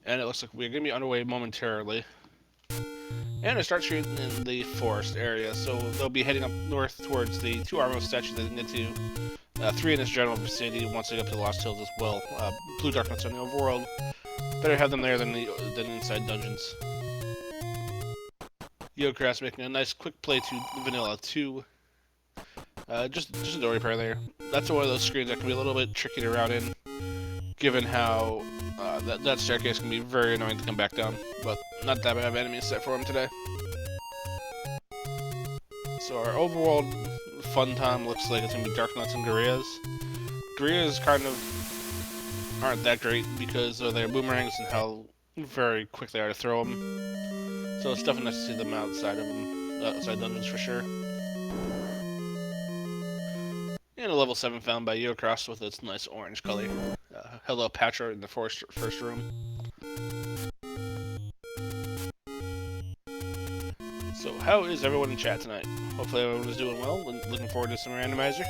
And it looks like we're going to be underway momentarily. And it starts shooting in the forest area, so they'll be heading up north towards the 2 Armo statues that they can get to. 3 in this general vicinity once they get up to the Lost Hills as well. Blue Darknuts on the overworld. Better have them there than inside dungeons. Yeokrast making a nice quick play to Vanilla 2. Just a door repair there. That's one of those screens that can be a little bit tricky to route in, given how that staircase can be very annoying to come back down, but not that bad of enemies set for him today. So our overworld fun time looks like it's going to be Darknuts and Gorillas. Gorillas kind of aren't that great because of their boomerangs and how very quick they are to throw them. So it's definitely nice to see them outside of them, outside dungeons for sure. And a level 7 found by Yeokrast with its nice orange color. Hello Patra in the first room. So how is everyone in chat tonight? Hopefully everyone is doing well and looking forward to some Randomizer.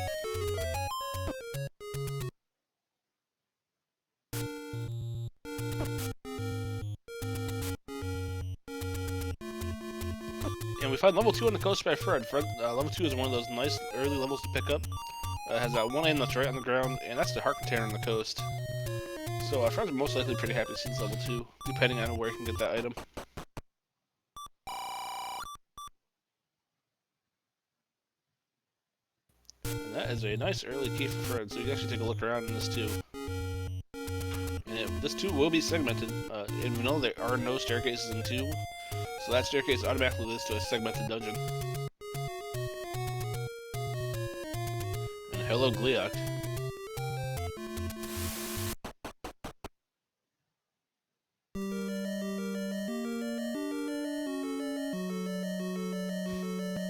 And we find level 2 on the coast by Fred. Level 2 is one of those nice early levels to pick up. Has that one item that's right on the ground, and that's the heart container on the coast. So Fred's most likely pretty happy to see this level 2, depending on where he can get that item. And that is a nice early key for Fred, so you can actually take a look around in this too. And this too will be segmented. In vanilla there are no staircases in 2, so that staircase automatically leads to a segmented dungeon. And hello Gliok.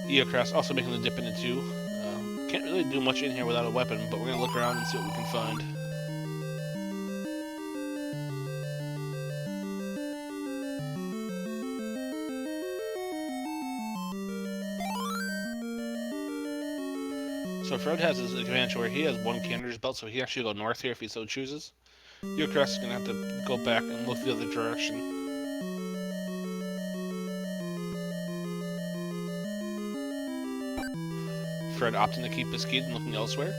Yeokrast also making the dip into 2. Can't really do much in here without a weapon, but we're going to look around and see what we can find. So Fred has his advantage where he has 1 key under his belt, so he can actually go north here if he so chooses. Yeokrast is going to have to go back and look the other direction. Fred opting to keep his key and looking elsewhere.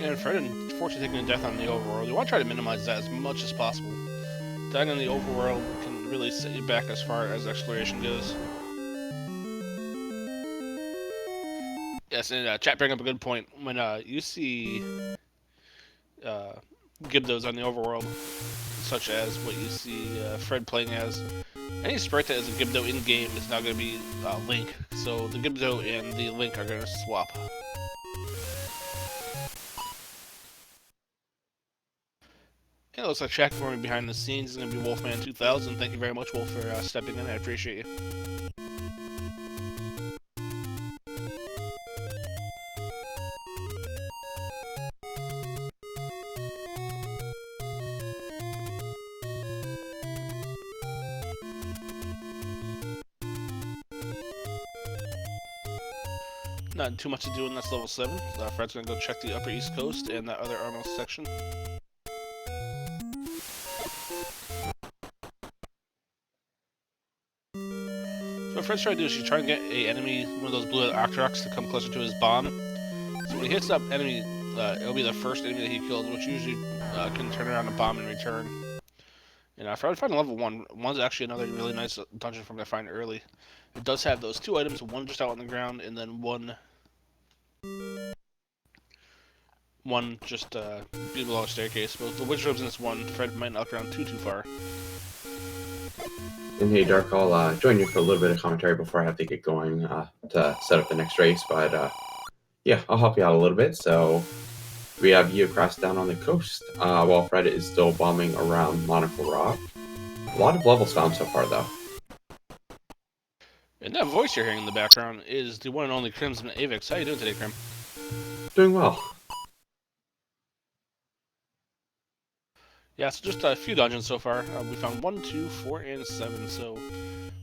And Fred, unfortunately, taking a death on the overworld. You want to try to minimize that as much as possible. Dying on the overworld can really set you back as far as exploration goes. Yes, and chat bring up a good point. When you see Gibdos on the overworld, such as what you see Fred playing as, any sprite that is a Gibdo in-game is now going to be Link. So the Gibdo and the Link are going to swap. It looks like chat for me behind the scenes is going to be Wolfman2000. Thank you very much, Wolf, for stepping in. I appreciate you. Not too much to do in this level 7. Fred's gonna go check the Upper East Coast and that other Armo section. So what Fred's trying to do is she's trying to get a enemy, one of those blue Octoroks, to come closer to his bomb. So when he hits that enemy, it'll be the first enemy that he kills, which usually can turn around a bomb in return. And Fred found level 1. One's actually another really nice dungeon from I find early. It does have those 2 items, one just out on the ground, and then one just below a staircase. But the witch robes in this one, Fred might not look around too far. And hey Dark, I'll join you for a little bit of commentary before I have to get going to set up the next race, but yeah, I'll help you out a little bit. So we have Yeokrast down on the coast, while Fred is still bombing around Monocle Rock. A lot of levels found so far, though. And that voice you're hearing in the background is the one and only Crimson Avix. How you doing today, Crim? Doing well. Yeah, so just a few dungeons so far. We found 1, 2, 4, and 7, so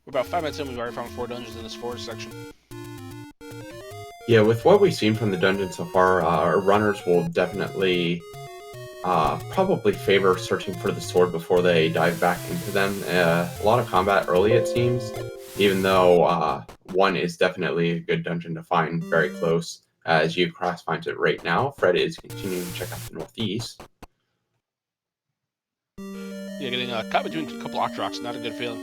we're about 5 minutes in. We've already found 4 dungeons in this forest section. Yeah, with what we've seen from the dungeon so far, our runners will definitely probably favor searching for the sword before they dive back into them. A lot of combat early, it seems, even though 1 is definitely a good dungeon to find very close, as Yeokrast finds it right now. Fred is continuing to check out the northeast. Yeah, getting caught between a couple Octoroks, not a good feeling.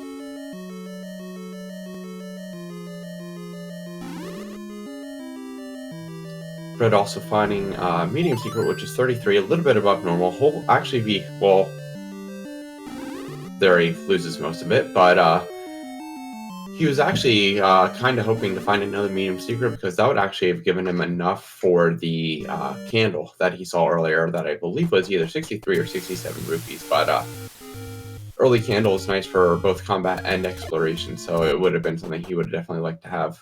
Fred also finding medium secret, which is 33, a little bit above normal. He'll actually be, well, there he loses most of it, but he was actually kind of hoping to find another medium secret because that would actually have given him enough for the candle that he saw earlier that I believe was either 63 or 67 rupees. But early candle is nice for both combat and exploration, so it would have been something he would definitely like to have.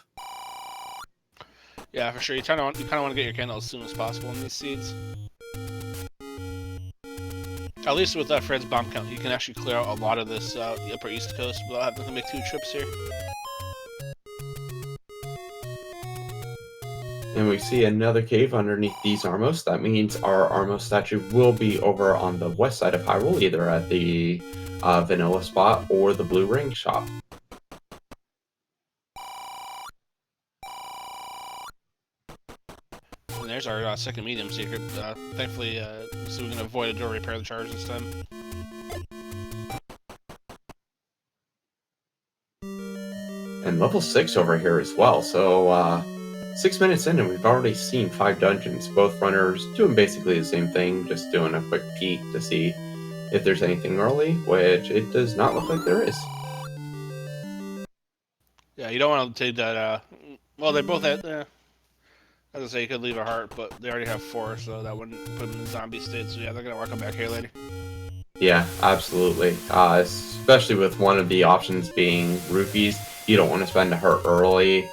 Yeah, for sure. You kind of want to get your candle as soon as possible in these seeds. At least with Fred's bomb count, you can actually clear out a lot of this upper east coast without having to make 2 trips here. And we see another cave underneath these Armos. That means our Armos statue will be over on the west side of Hyrule, either at the vanilla spot or the blue ring shop. And there's our second medium secret. Thankfully, so we can avoid a door repair the charge this time. And level 6 over here as well, so 6 minutes in and we've already seen 5 dungeons, both runners doing basically the same thing, just doing a quick peek to see if there's anything early, which it does not look like there is. Yeah, you don't want to take that, well, they both have, as I say, you could leave a heart, but they already have 4, so that wouldn't put them in zombie state, so yeah, they're going to come back here later. Yeah, absolutely. Especially with one of the options being rupees, you don't want to spend a heart early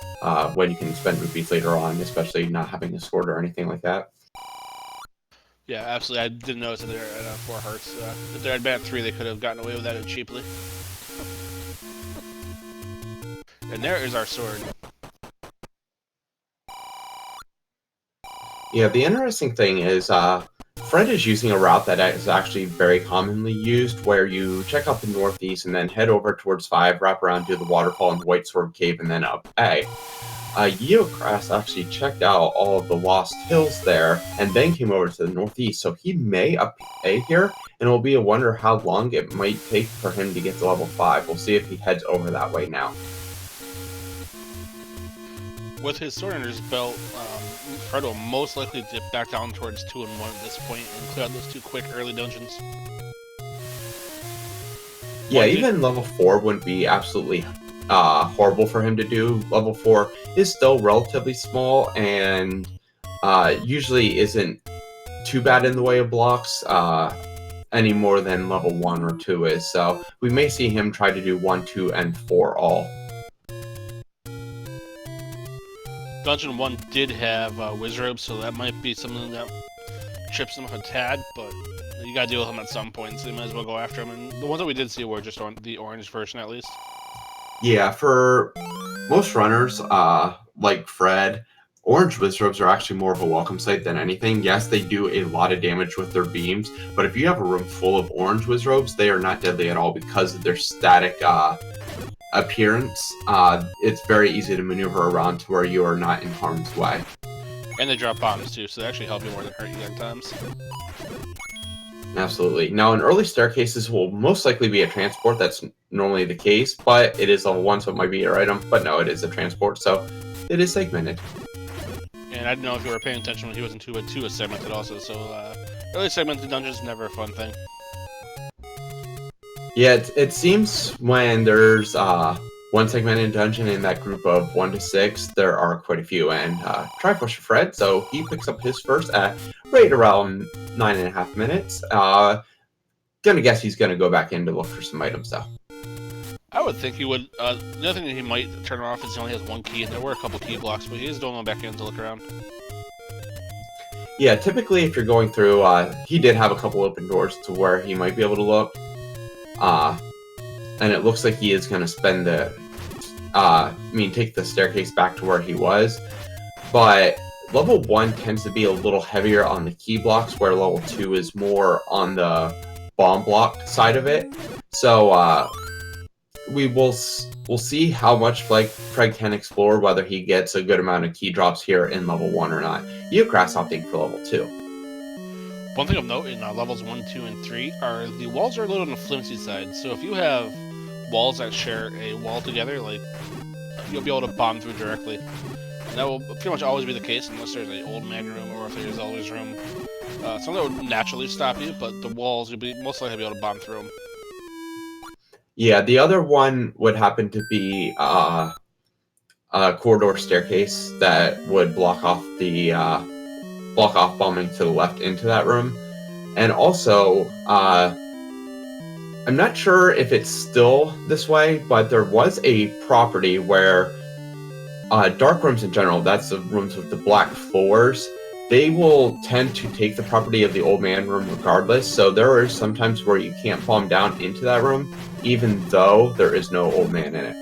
when you can spend rupees later on, especially not having a sword or anything like that. Yeah, absolutely. I didn't notice that they were at 4 hearts. If they had been at 3, they could have gotten away with that cheaply. And there is our sword. Yeah, the interesting thing is Fred is using a route that is actually very commonly used, where you check out the northeast and then head over towards 5, wrap around, do the waterfall and the White Sword Cave, and then up A. Yeokrast actually checked out all of the Lost Hills there, and then came over to the northeast, so he may up A here, and it'll be a wonder how long it might take for him to get to level 5. We'll see if he heads over that way now. With his sword under his belt, Fred will most likely dip back down towards 2 and 1 at this point and clear out those 2 quick early dungeons. Yeah, even level 4 wouldn't be absolutely horrible for him to do. Level 4 is still relatively small and usually isn't too bad in the way of blocks any more than level 1 or 2 is. So we may see him try to do 1, 2, and 4 all. Dungeon 1 did have Wizrobes, so that might be something that trips him up a tad, but you gotta deal with him at some point, so you might as well go after him. And the ones that we did see were just on the orange version, at least. Yeah, for most runners, like Fred, orange Wizrobes are actually more of a welcome sight than anything. Yes, they do a lot of damage with their beams, but if you have a room full of orange Wizrobes, they are not deadly at all because of their static appearance. It's very easy to maneuver around to where you are not in harm's way. And they drop bombs too, so they actually help you more than hurt you at times. Absolutely. Now, in early staircases will most likely be a transport. That's normally the case, but it is level 1, so it might be your item. But no, it is a transport, so it is segmented. And I didn't know if you were paying attention when he was in 2, but 2 is segmented also, so early segmented dungeons never a fun thing. Yeah, it seems when there's one segmented dungeon in that group of 1 to 6, there are quite a few. And Triforce Fred, so he picks up his first at right around 9.5 minutes. Gonna guess he's gonna go back in to look for some items though. I would think he would. The other thing that he might turn off is he only has 1 key, and there were a couple key blocks, but he is going back in to look around. Yeah, typically if you're going through, he did have a couple open doors to where he might be able to look. And it looks like he is going to spend take the staircase back to where he was. But level 1 tends to be a little heavier on the key blocks, where level 2 is more on the bomb block side of it. So we'll see how much Fred can explore, whether he gets a good amount of key drops here in level 1 or not. Yeokrast opting for level 2. One thing of note in levels 1, 2, and 3 are the walls are a little on the flimsy side. So if you have walls that share a wall together, like, you'll be able to bomb through directly. And that will pretty much always be the case unless there's an old man room or if there's Zelda's room. Something that would naturally stop you, but the walls, you'll be most likely be able to bomb through them. Yeah, the other one would happen to be a corridor staircase that would block off bombing to the left into that room. And also, I'm not sure if it's still this way, but there was a property where dark rooms in general, that's the rooms with the black floors, they will tend to take the property of the old man room regardless. So there are some times where you can't bomb down into that room, even though there is no old man in it.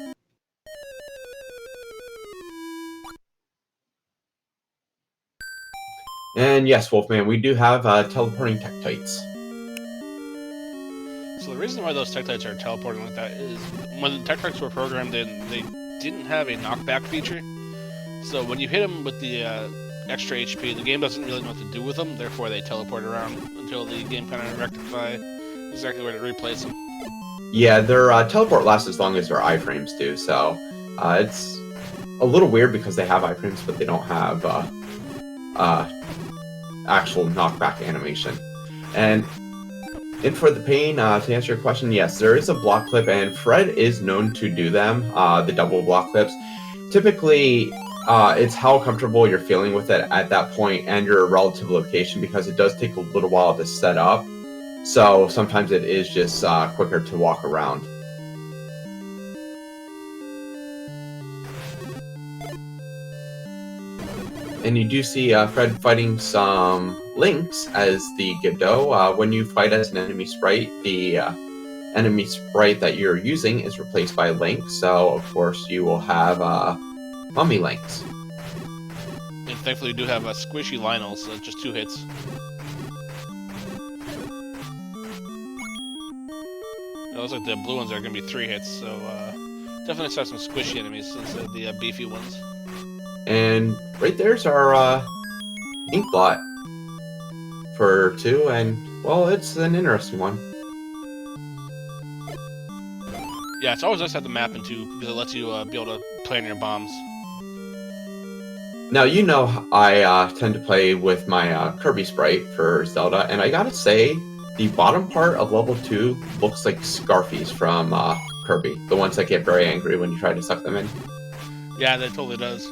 And yes, Wolfman, we do have teleporting Tektites. So the reason why those Tektites are teleporting like that is when the Tektites were programmed in, they didn't have a knockback feature. So when you hit them with the extra HP, the game doesn't really know what to do with them, therefore they teleport around until the game kind of rectify exactly where to replace them. Yeah, their teleport lasts as long as their iframes do, so it's a little weird because they have iframes, but they don't have actual knockback animation. And in for the pain, to answer your question, yes, there is a block clip, and Fred is known to do them, the double block clips. Typically, it's how comfortable you're feeling with it at that point and your relative location, because it does take a little while to set up. So sometimes it is just quicker to walk around. And you do see Fred fighting some Lynx as the Gibdo. When you fight as an enemy sprite, the enemy sprite that you're using is replaced by Lynx. So, of course, you will have Mummy Lynx. And thankfully, you do have a squishy Lionel, so just 2 hits. It looks like the blue ones are going to be 3 hits, so definitely start some squishy enemies instead of the beefy ones. And right there's our Inkblot for 2, and, well, it's an interesting one. Yeah, it's always nice to have the map in 2, because it lets you be able to plan your bombs. Now, you know I tend to play with my Kirby sprite for Zelda, and I gotta say, the bottom part of level 2 looks like Scarfies from Kirby, the ones that get very angry when you try to suck them in. Yeah, that totally does.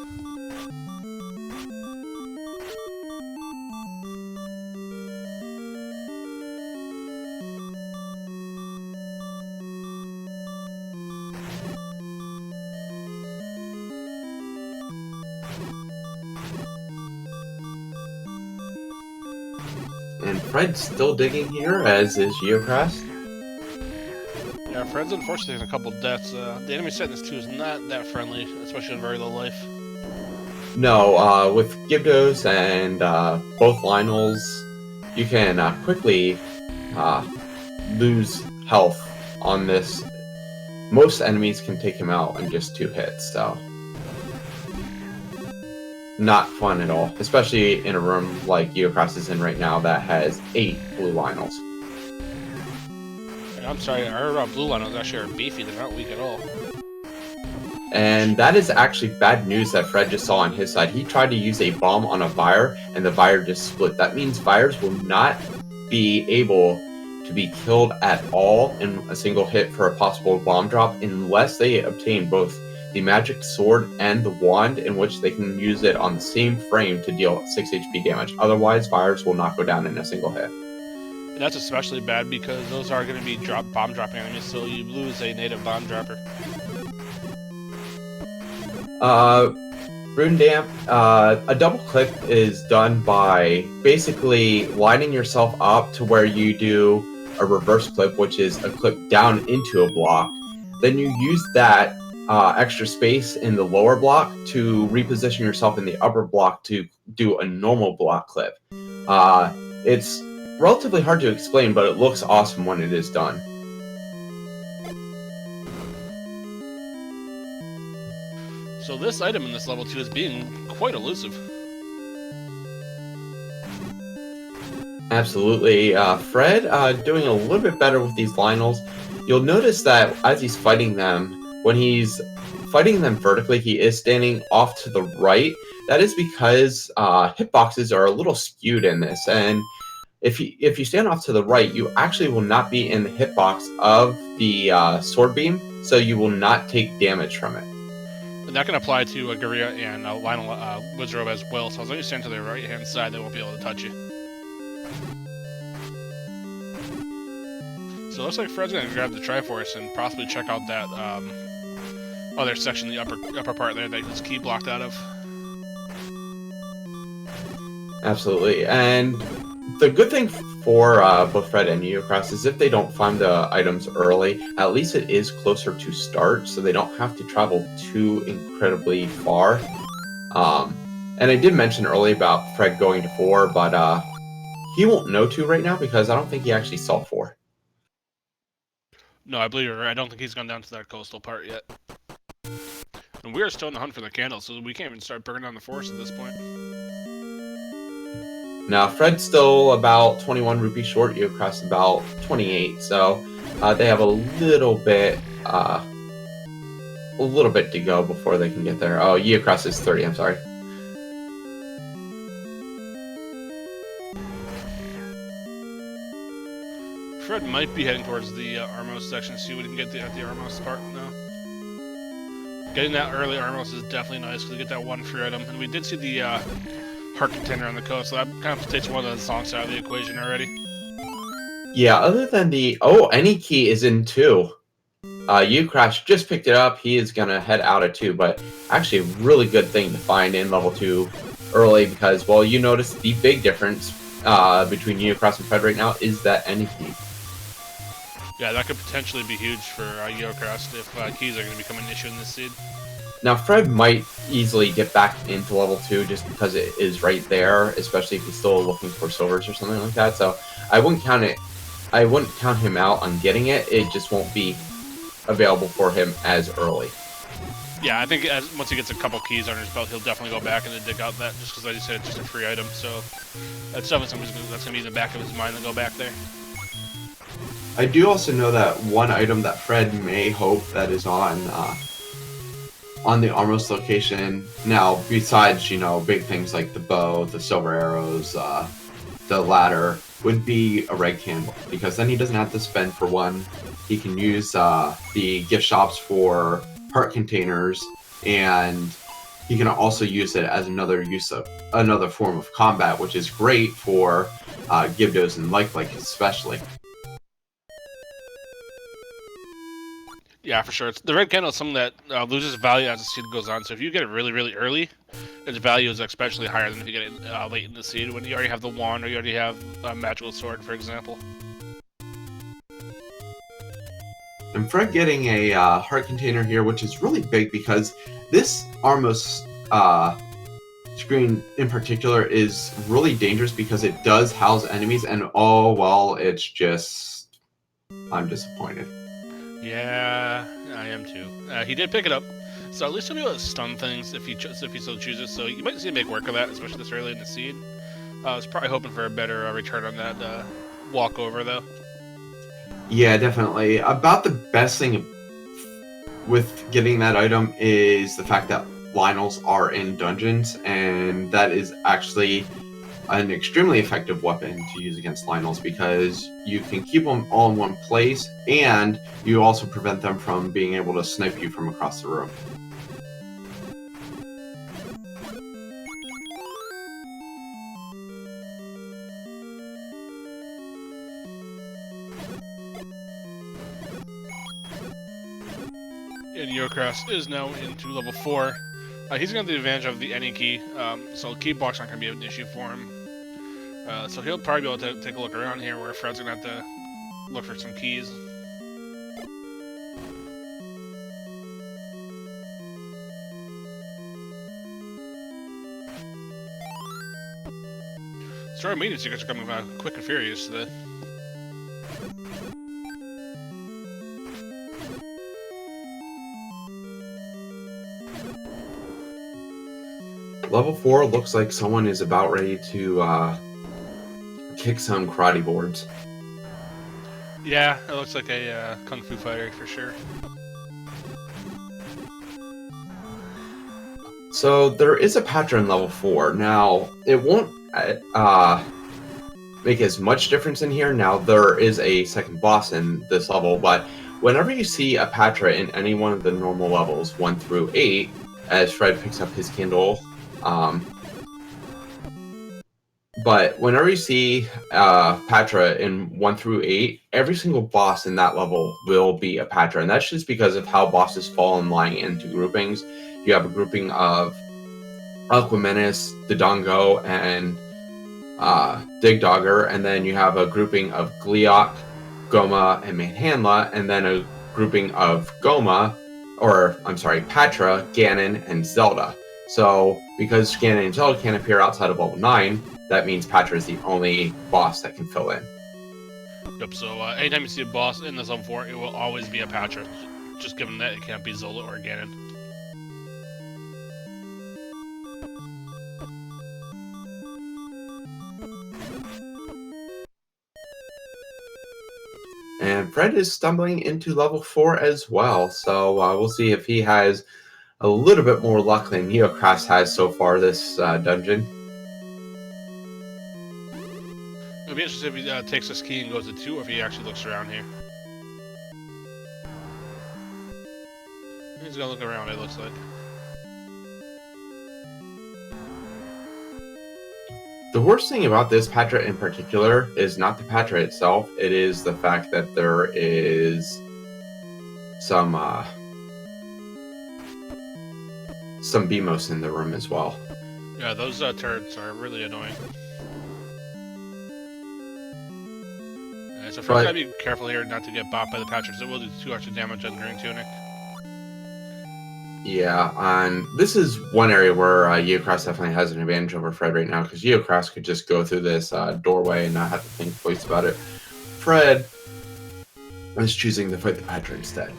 And Fred's still digging here, as is Yeokrast. Yeah, Fred's unfortunately taking a couple deaths. The enemy set in this 2 is not that friendly, especially in very low life. No, with Gibdos and both Lionels, you can quickly lose health on this. Most enemies can take him out in just 2 hits, so not fun at all, especially in a room like Yeokrast is in right now that has 8 blue Lionels. I'm sorry, our blue Lionels actually are beefy, they're not weak at all. And that is actually bad news that Fred just saw on his side. He tried to use a bomb on a Vire, and the Vire just split. That means Vires will not be able to be killed at all in a single hit for a possible bomb drop unless they obtain both the magic sword and the wand, in which they can use it on the same frame to deal 6 HP damage. Otherwise, Vires will not go down in a single hit. And that's especially bad because those are going to be bomb dropping enemies, so you lose a native bomb dropper. Rune Damp, a double clip is done by basically lining yourself up to where you do a reverse clip, which is a clip down into a block. Then you use that extra space in the lower block to reposition yourself in the upper block to do a normal block clip. It's relatively hard to explain, but it looks awesome when it is done. So this item in this level 2 is being quite elusive. Absolutely. Fred doing a little bit better with these Lionels. You'll notice that as he's fighting them, when he's fighting them vertically, he is standing off to the right. That is because hitboxes are a little skewed in this, and if you stand off to the right, you actually will not be in the hitbox of the sword beam, so you will not take damage from it. And that can apply to Garria and Lionel Wizrobe as well, so as long as you stand to their right-hand side, they won't be able to touch you. So it looks like Fred's going to grab the Triforce and possibly check out that other section, the upper part there that he's key blocked out of. Absolutely, and the good thing for both Fred and Yeokrast is if they don't find the items early, at least it is closer to start, so they don't have to travel too incredibly far. And I did mention earlier about Fred going to 4, but he won't know to right now because I don't think he actually saw 4. No, I believe you're right. I don't think he's gone down to that coastal part yet. And we are still in the hunt for the candle, so we can't even start burning down the forest at this point. Now, Fred's still about 21 rupees short, Yeokrast about 28, so they have a little bit to go before they can get there. Oh, Yeokrast is 30, I'm sorry. Fred might be heading towards the Armos section, see what he can get at the Armos part now. Getting that early Armos is definitely nice, because we get that one free item. And we did see the heart container on the coast, so that kind of takes one of the songs out of the equation already. Yeah, other than the... Oh, any key is in 2. Yeokrast just picked it up. He is going to head out of 2, but actually a really good thing to find in level 2 early because, well, you notice the big difference between Yeokrast and Fred right now is that any key. Yeah, that could potentially be huge for Yeokrast if keys are going to become an issue in this seed. Now, Fred might easily get back into level 2 just because it is right there, especially if he's still looking for silvers or something like that. So I wouldn't count him out on getting it. It just won't be available for him as early. Yeah, I think once he gets a couple keys under his belt, he'll definitely go back and dig out that, just because, like you said, it's just a free item. So that's definitely something that's going to be in the back of his mind to go back there. I do also know that one item that Fred may hope that is on the Armos location. Now, besides, you know, big things like the bow, the silver arrows, the ladder, would be a red candle, because then he doesn't have to spend for one. He can use the gift shops for heart containers, and he can also use it as another form of combat, which is great for Gibdos and like especially. Yeah, for sure. The red candle is something that loses value as the seed goes on. So if you get it really, really early, its value is especially higher than if you get it late in the seed when you already have the wand or you already have a magical sword, for example. And Fred getting a heart container here, which is really big because this Armos screen in particular is really dangerous because it does house enemies, and oh well, it's just... I'm disappointed. Yeah, I am too. He did pick it up, so at least he'll be able to stun things if he so chooses. So you might see him make work of that, especially this early in the seed. I was probably hoping for a better return on that walkover, though. Yeah, definitely. About the best thing with getting that item is the fact that Lionels are in dungeons, and that is actually an extremely effective weapon to use against Lionels because you can keep them all in one place, and you also prevent them from being able to snipe you from across the room. And Yeokrast is now into level 4. He's gonna have the advantage of the any key, so key blocks aren't gonna be an issue for him. So he'll probably be able to take a look around here, where Fred's gonna have to look for some keys. Sorry, meeting secrets are coming quick and furious today. Level 4 looks like someone is about ready to kick some karate boards. Yeah, it looks like a kung fu fighter for sure. So there is a Patra in level 4. Now, it won't make as much difference in here. Now, there is a second boss in this level, but whenever you see a Patra in any one of the normal levels, 1 through 8, as Fred picks up his Kindle, but whenever you see Patra in 1 through 8, every single boss in that level will be a Patra, and that's just because of how bosses fall in line into groupings. You have a grouping of Aquamenus, Dodongo, and Digdogger, and then you have a grouping of Gleok, Goma, and Manhandla, and then a grouping of Patra, Ganon, and Zelda. So, because Ganon and Zelda can't appear outside of level 9, that means Patra is the only boss that can fill in. Yep, so anytime you see a boss in this level 4, it will always be a Patra, just given that it can't be Zelda or Ganon. And Fred is stumbling into level 4 as well, so we'll see if he has a little bit more luck than Yeokrast has so far this dungeon. It'll be interesting if he takes this key and goes to 2, or if he actually looks around here. He's gonna look around, it looks like. The worst thing about this Patra in particular is not the Patra itself, it is the fact that there is some BMOS in the room as well. Yeah, those turrets are really annoying. So first, gotta be careful here not to get bopped by the Patras. It will do 2 extra damage on Green Tunic. Yeah, and this is one area where Yeokrast definitely has an advantage over Fred right now, because Yeokrast could just go through this doorway and not have to think twice about it. Fred is choosing to fight the Patra instead.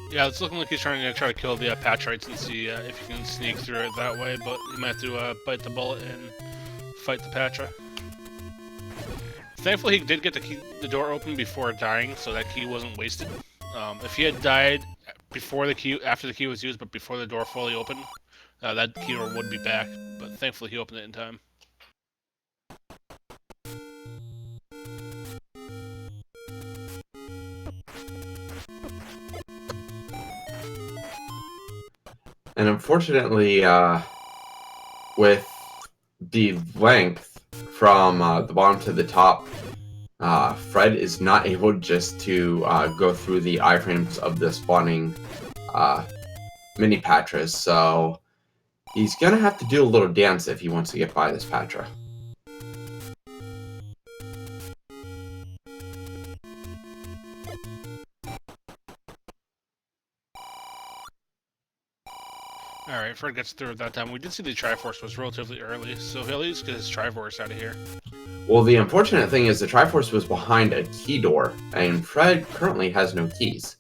Yeah, it's looking like he's trying to kill the Patrites and see if he can sneak through it that way, but he might have to bite the bullet and fight the Patra. Thankfully, he did get the door open before dying, so that key wasn't wasted. If he had died after the key was used, but before the door fully opened, that key door would be back. But thankfully, he opened it in time. And unfortunately, with the length from the bottom to the top, Fred is not able just to go through the iframes of the spawning mini Patras, so he's gonna have to do a little dance if he wants to get by this Patra. Alright, Fred gets through at that time. We did see the Triforce was relatively early, so he'll at least get his Triforce out of here. Well, the unfortunate thing is the Triforce was behind a key door, and Fred currently has no keys.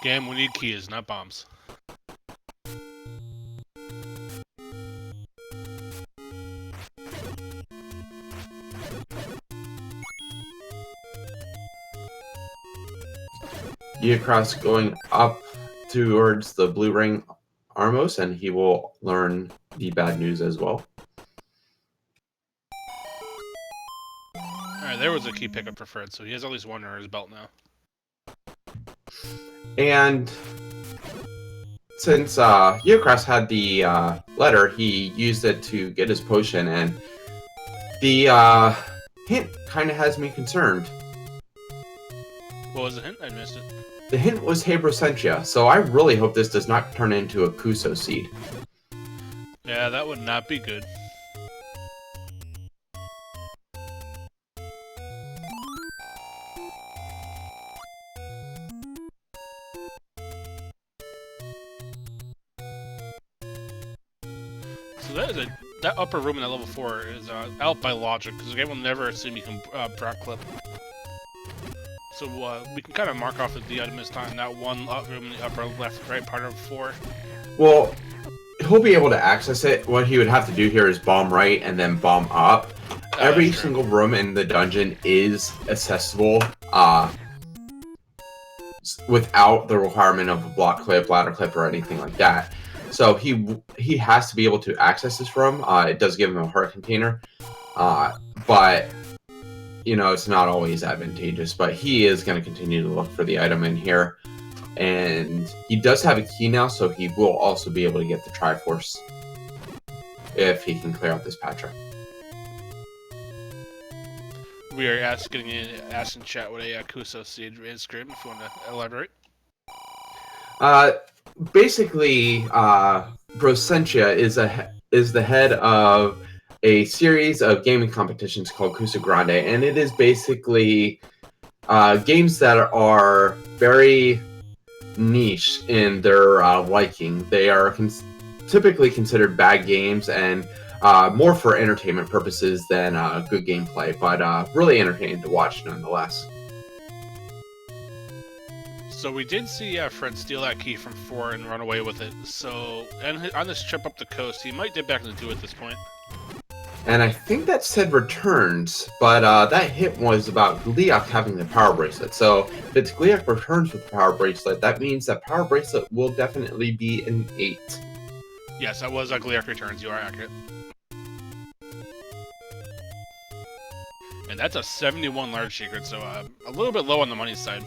Game, we need keys, not bombs. Yeokrast going up towards the blue ring Armos, and he will learn the bad news as well. Alright, there was a key pickup for Fred, so he has at least one under his belt now. And since Yeokrast had the letter, he used it to get his potion, and the hint kind of has me concerned. What was the hint? I missed it. The hint was Habrosentia, so I really hope this does not turn into a Kuso seed. Yeah, that would not be good. So that upper room in that level 4 is out by logic, because the game will never assume you can Brock Clip. So we can kind of mark off the item this time, that one room in the upper left, right part of 4. Well, he'll be able to access it. What he would have to do here is bomb right and then bomb up. Every single room in the dungeon is accessible without the requirement of a block clip, ladder clip, or anything like that. So he has to be able to access this room. It does give him a heart container, but you know, it's not always advantageous. But he is going to continue to look for the item in here, and he does have a key now, so he will also be able to get the Triforce if he can clear out this Patra. We are asking in chat what a Kuso seed is, Grim, if you want to elaborate. Basically, Brosentia is the head of a series of gaming competitions called Kusa Grande, and it is basically games that are very niche in their liking. They are typically considered bad games and more for entertainment purposes than good gameplay, but really entertaining to watch nonetheless. So we did see Fred steal that key from 4 and run away with it. So, and on this trip up the coast, he might dip back into 2 at this point. And I think that said returns, but that hit was about Gliok having the power bracelet. So if it's Gliok returns with the power bracelet, that means that power bracelet will definitely be an 8. Yes, that was Gliok returns. You are accurate. And that's a 71 large secret, so a little bit low on the money side.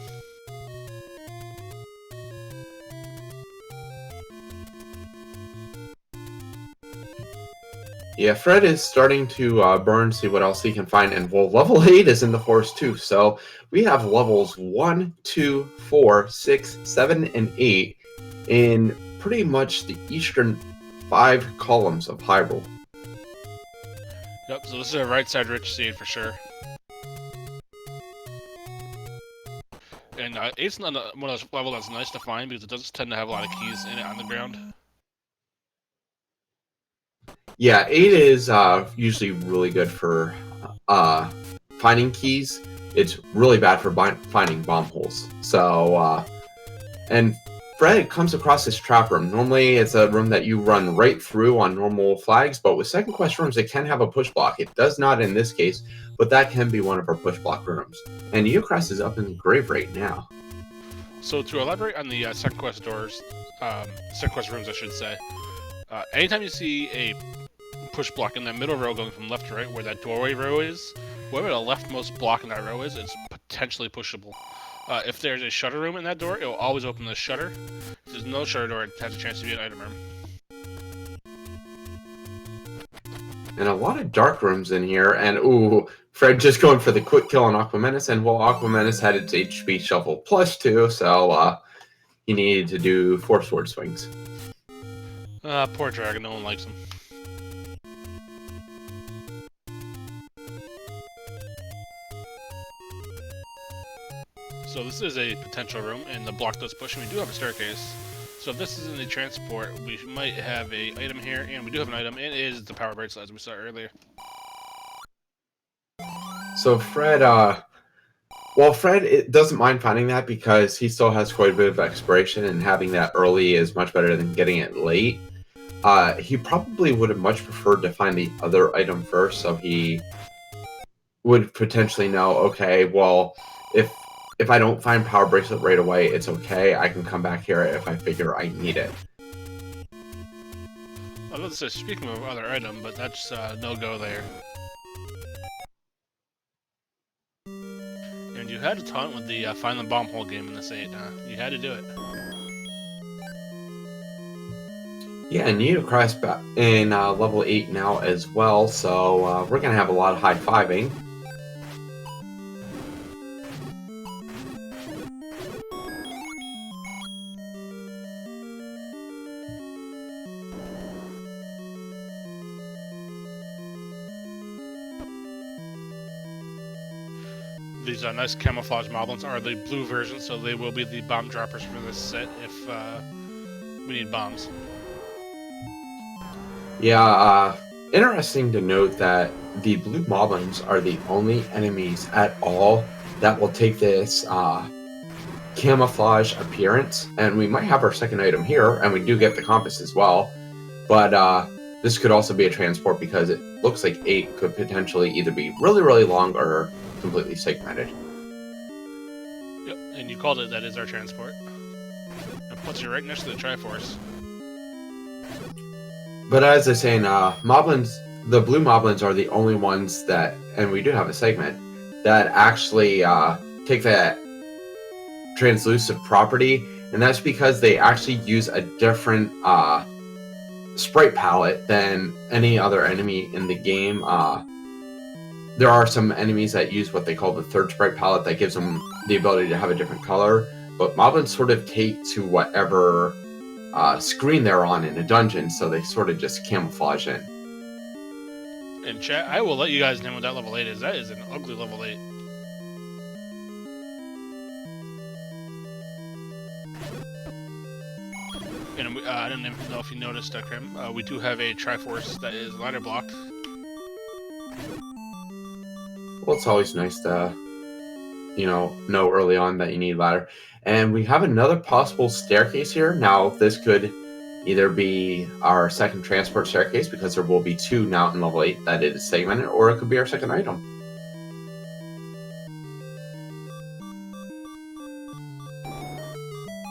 Yeah, Fred is starting to burn, see what else he can find, and well, level 8 is in the forest too, so we have levels 1, 2, 4, 6, 7, and 8 in pretty much the eastern 5 columns of Hyrule. Yep, so this is a right side rich seed for sure. And 8's one of those levels that's nice to find because it does tend to have a lot of keys in it on the ground. Yeah, 8 is usually really good for finding keys. It's really bad for finding bomb holes. So, and Fred comes across this trap room. Normally, it's a room that you run right through on normal flags, but with second quest rooms, it can have a push block. It does not in this case, but that can be one of our push block rooms. And Yeokrast is up in the grave right now. So to elaborate on the second quest doors, second quest rooms, I should say, anytime you see a push block in that middle row going from left to right, where that doorway row is, wherever the leftmost block in that row is, it's potentially pushable. If there's a shutter room in that door, it will always open the shutter. If there's no shutter door, it has a chance to be an item room. And a lot of dark rooms in here, and ooh, Fred just going for the quick kill on Aquamenus, and well, Aquamenus had its HP shuffle +2, so he needed to do 4 sword swings. Poor dragon, no one likes him. So this is a potential room, and the block does push, and we do have a staircase. So if this isn't a transport, we might have a item here, and we do have an item, and it is the power bracelet, as we saw earlier. So Fred, well, Fred doesn't mind finding that because he still has quite a bit of expiration, and having that early is much better than getting it late. He probably would have much preferred to find the other item first, so he would potentially know, okay, well, if I don't find power bracelet right away, it's okay. I can come back here if I figure I need it. I was about to say, speaking of other item, but that's no-go there. And you had to taunt with the Find the Bomb Hole game in this 8, you had to do it. Yeah, and Yeokrast back in level 8 now as well, so we're gonna have a lot of high-fiving. These nice camouflage moblins are the blue version, so they will be the bomb droppers for this set if we need bombs. Yeah, interesting to note that the blue moblins are the only enemies at all that will take this camouflage appearance, and we might have our second item here, and we do get the compass as well, but this could also be a transport because it looks like 8 could potentially either be really long or completely segmented. Yep, and you called it. That is our transport. It puts you right next to the Triforce. But as I was saying, moblins, the blue moblins are the only ones that, and we do have a segment, that actually take that translucent property, and that's because they actually use a different sprite palette than any other enemy in the game. There are some enemies that use what they call the third sprite palette that gives them the ability to have a different color, but moblins sort of take to whatever screen they're on in a dungeon, so they sort of just camouflage in. And chat, I will let you guys know what that level 8 is. That is an ugly level 8. And I don't even know if you noticed, Krim, we do have a Triforce that is ladder blocked. Well, it's always nice to, know early on that you need ladder. And we have another possible staircase here. Now, this could either be our second transport staircase, because there will be 2 now in level 8 that is segmented, or it could be our second item.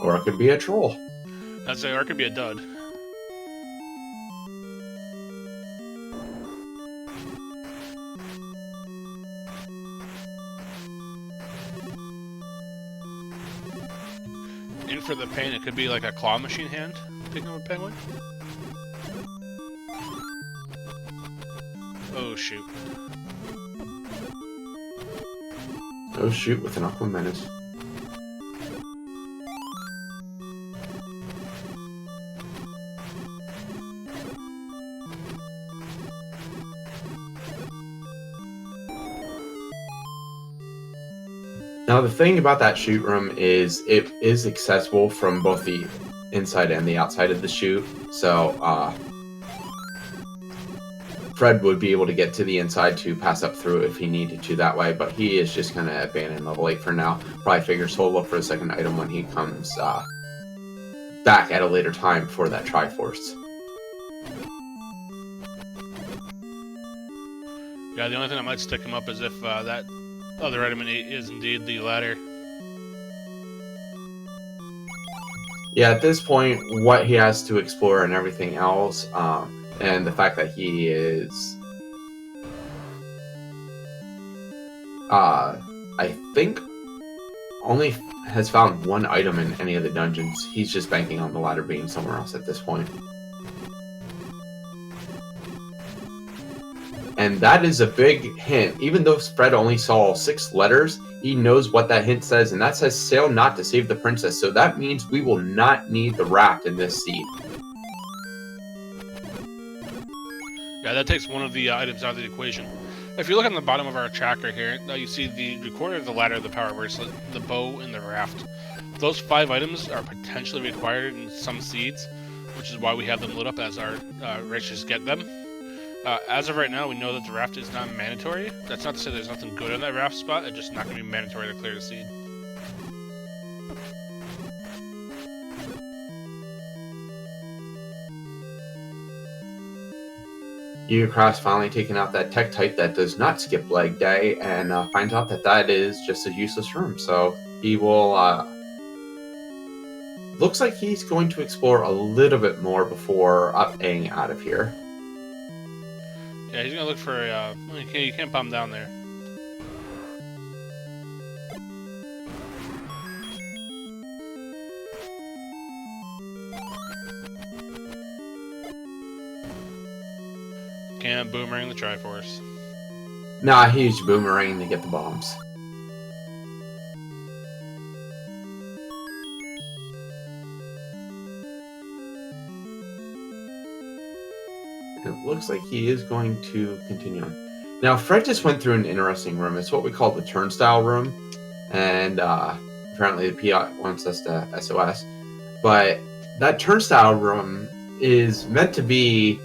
Or it could be a troll. I'd say, or it could be a dud. In for the pain, it could be like a claw machine hand picking up a penguin. Oh shoot. Oh shoot, with an Aqua Menace. Now, the thing about that chute room is it is accessible from both the inside and the outside of the chute. So, Fred would be able to get to the inside to pass up through if he needed to that way, but he is just going to abandon level 8 for now. Probably figures he'll look for a second item when he comes back at a later time for that Triforce. Yeah, the only thing that might stick him up is if that other item in 8 is indeed the ladder. Yeah, at this point, what he has to explore and everything else, and the fact that he is, I think, only has found 1 item in any of the dungeons. He's just banking on the ladder being somewhere else at this point. And that is a big hint. Even though Fred only saw 6 letters, he knows what that hint says, and that says sail not to save the princess. So that means we will not need the raft in this seed. Yeah, that takes one of the items out of the equation. If you look on the bottom of our tracker here, you see the recorder, the ladder, the power bracelet, the bow, and the raft. Those 5 items are potentially required in some seeds, which is why we have them lit up as our racers get them. As of right now, we know that the raft is not mandatory. That's not to say there's nothing good on that raft spot, it's just not going to be mandatory to clear the seed. Yeokrast finally taking out that tech type that does not skip leg day, and finds out that that is just a useless room. So he will, looks like he's going to explore a little bit more before upping out of here. Yeah, he's gonna look for a, you can't bomb down there. can't boomerang the Triforce. Nah, he's boomeranging to get the bombs. It looks like he is going to continue on. Now, Fred just went through an interesting room. It's what we call the turnstile room. And apparently the PI wants us to SOS. But that turnstile room is meant to be...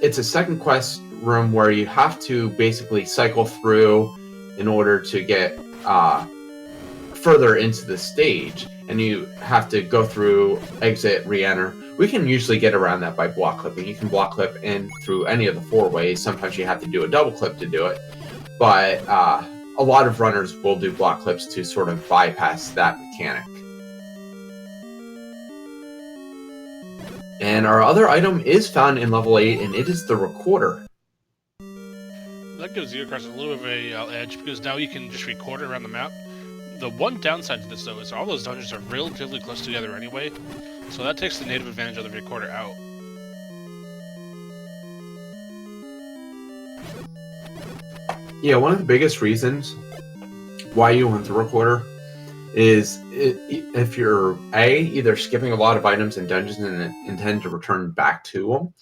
it's a second quest room where you have to basically cycle through in order to get further into the stage. And you have to go through, exit, re-enter. We can usually get around that by block clipping. You can block clip in through any of the 4 ways. Sometimes you have to do a double clip to do it. But a lot of runners will do block clips to sort of bypass that mechanic. And our other item is found in level 8, and it is the recorder. That gives Yeokrast a little bit of a edge, because now you can just record it around the map. The one downside to this, though, is all those dungeons are relatively close together anyway, so that takes the native advantage of the recorder out. Yeah, one of the biggest reasons why you want the recorder is if you're either skipping a lot of items in dungeons and intend to return back to them,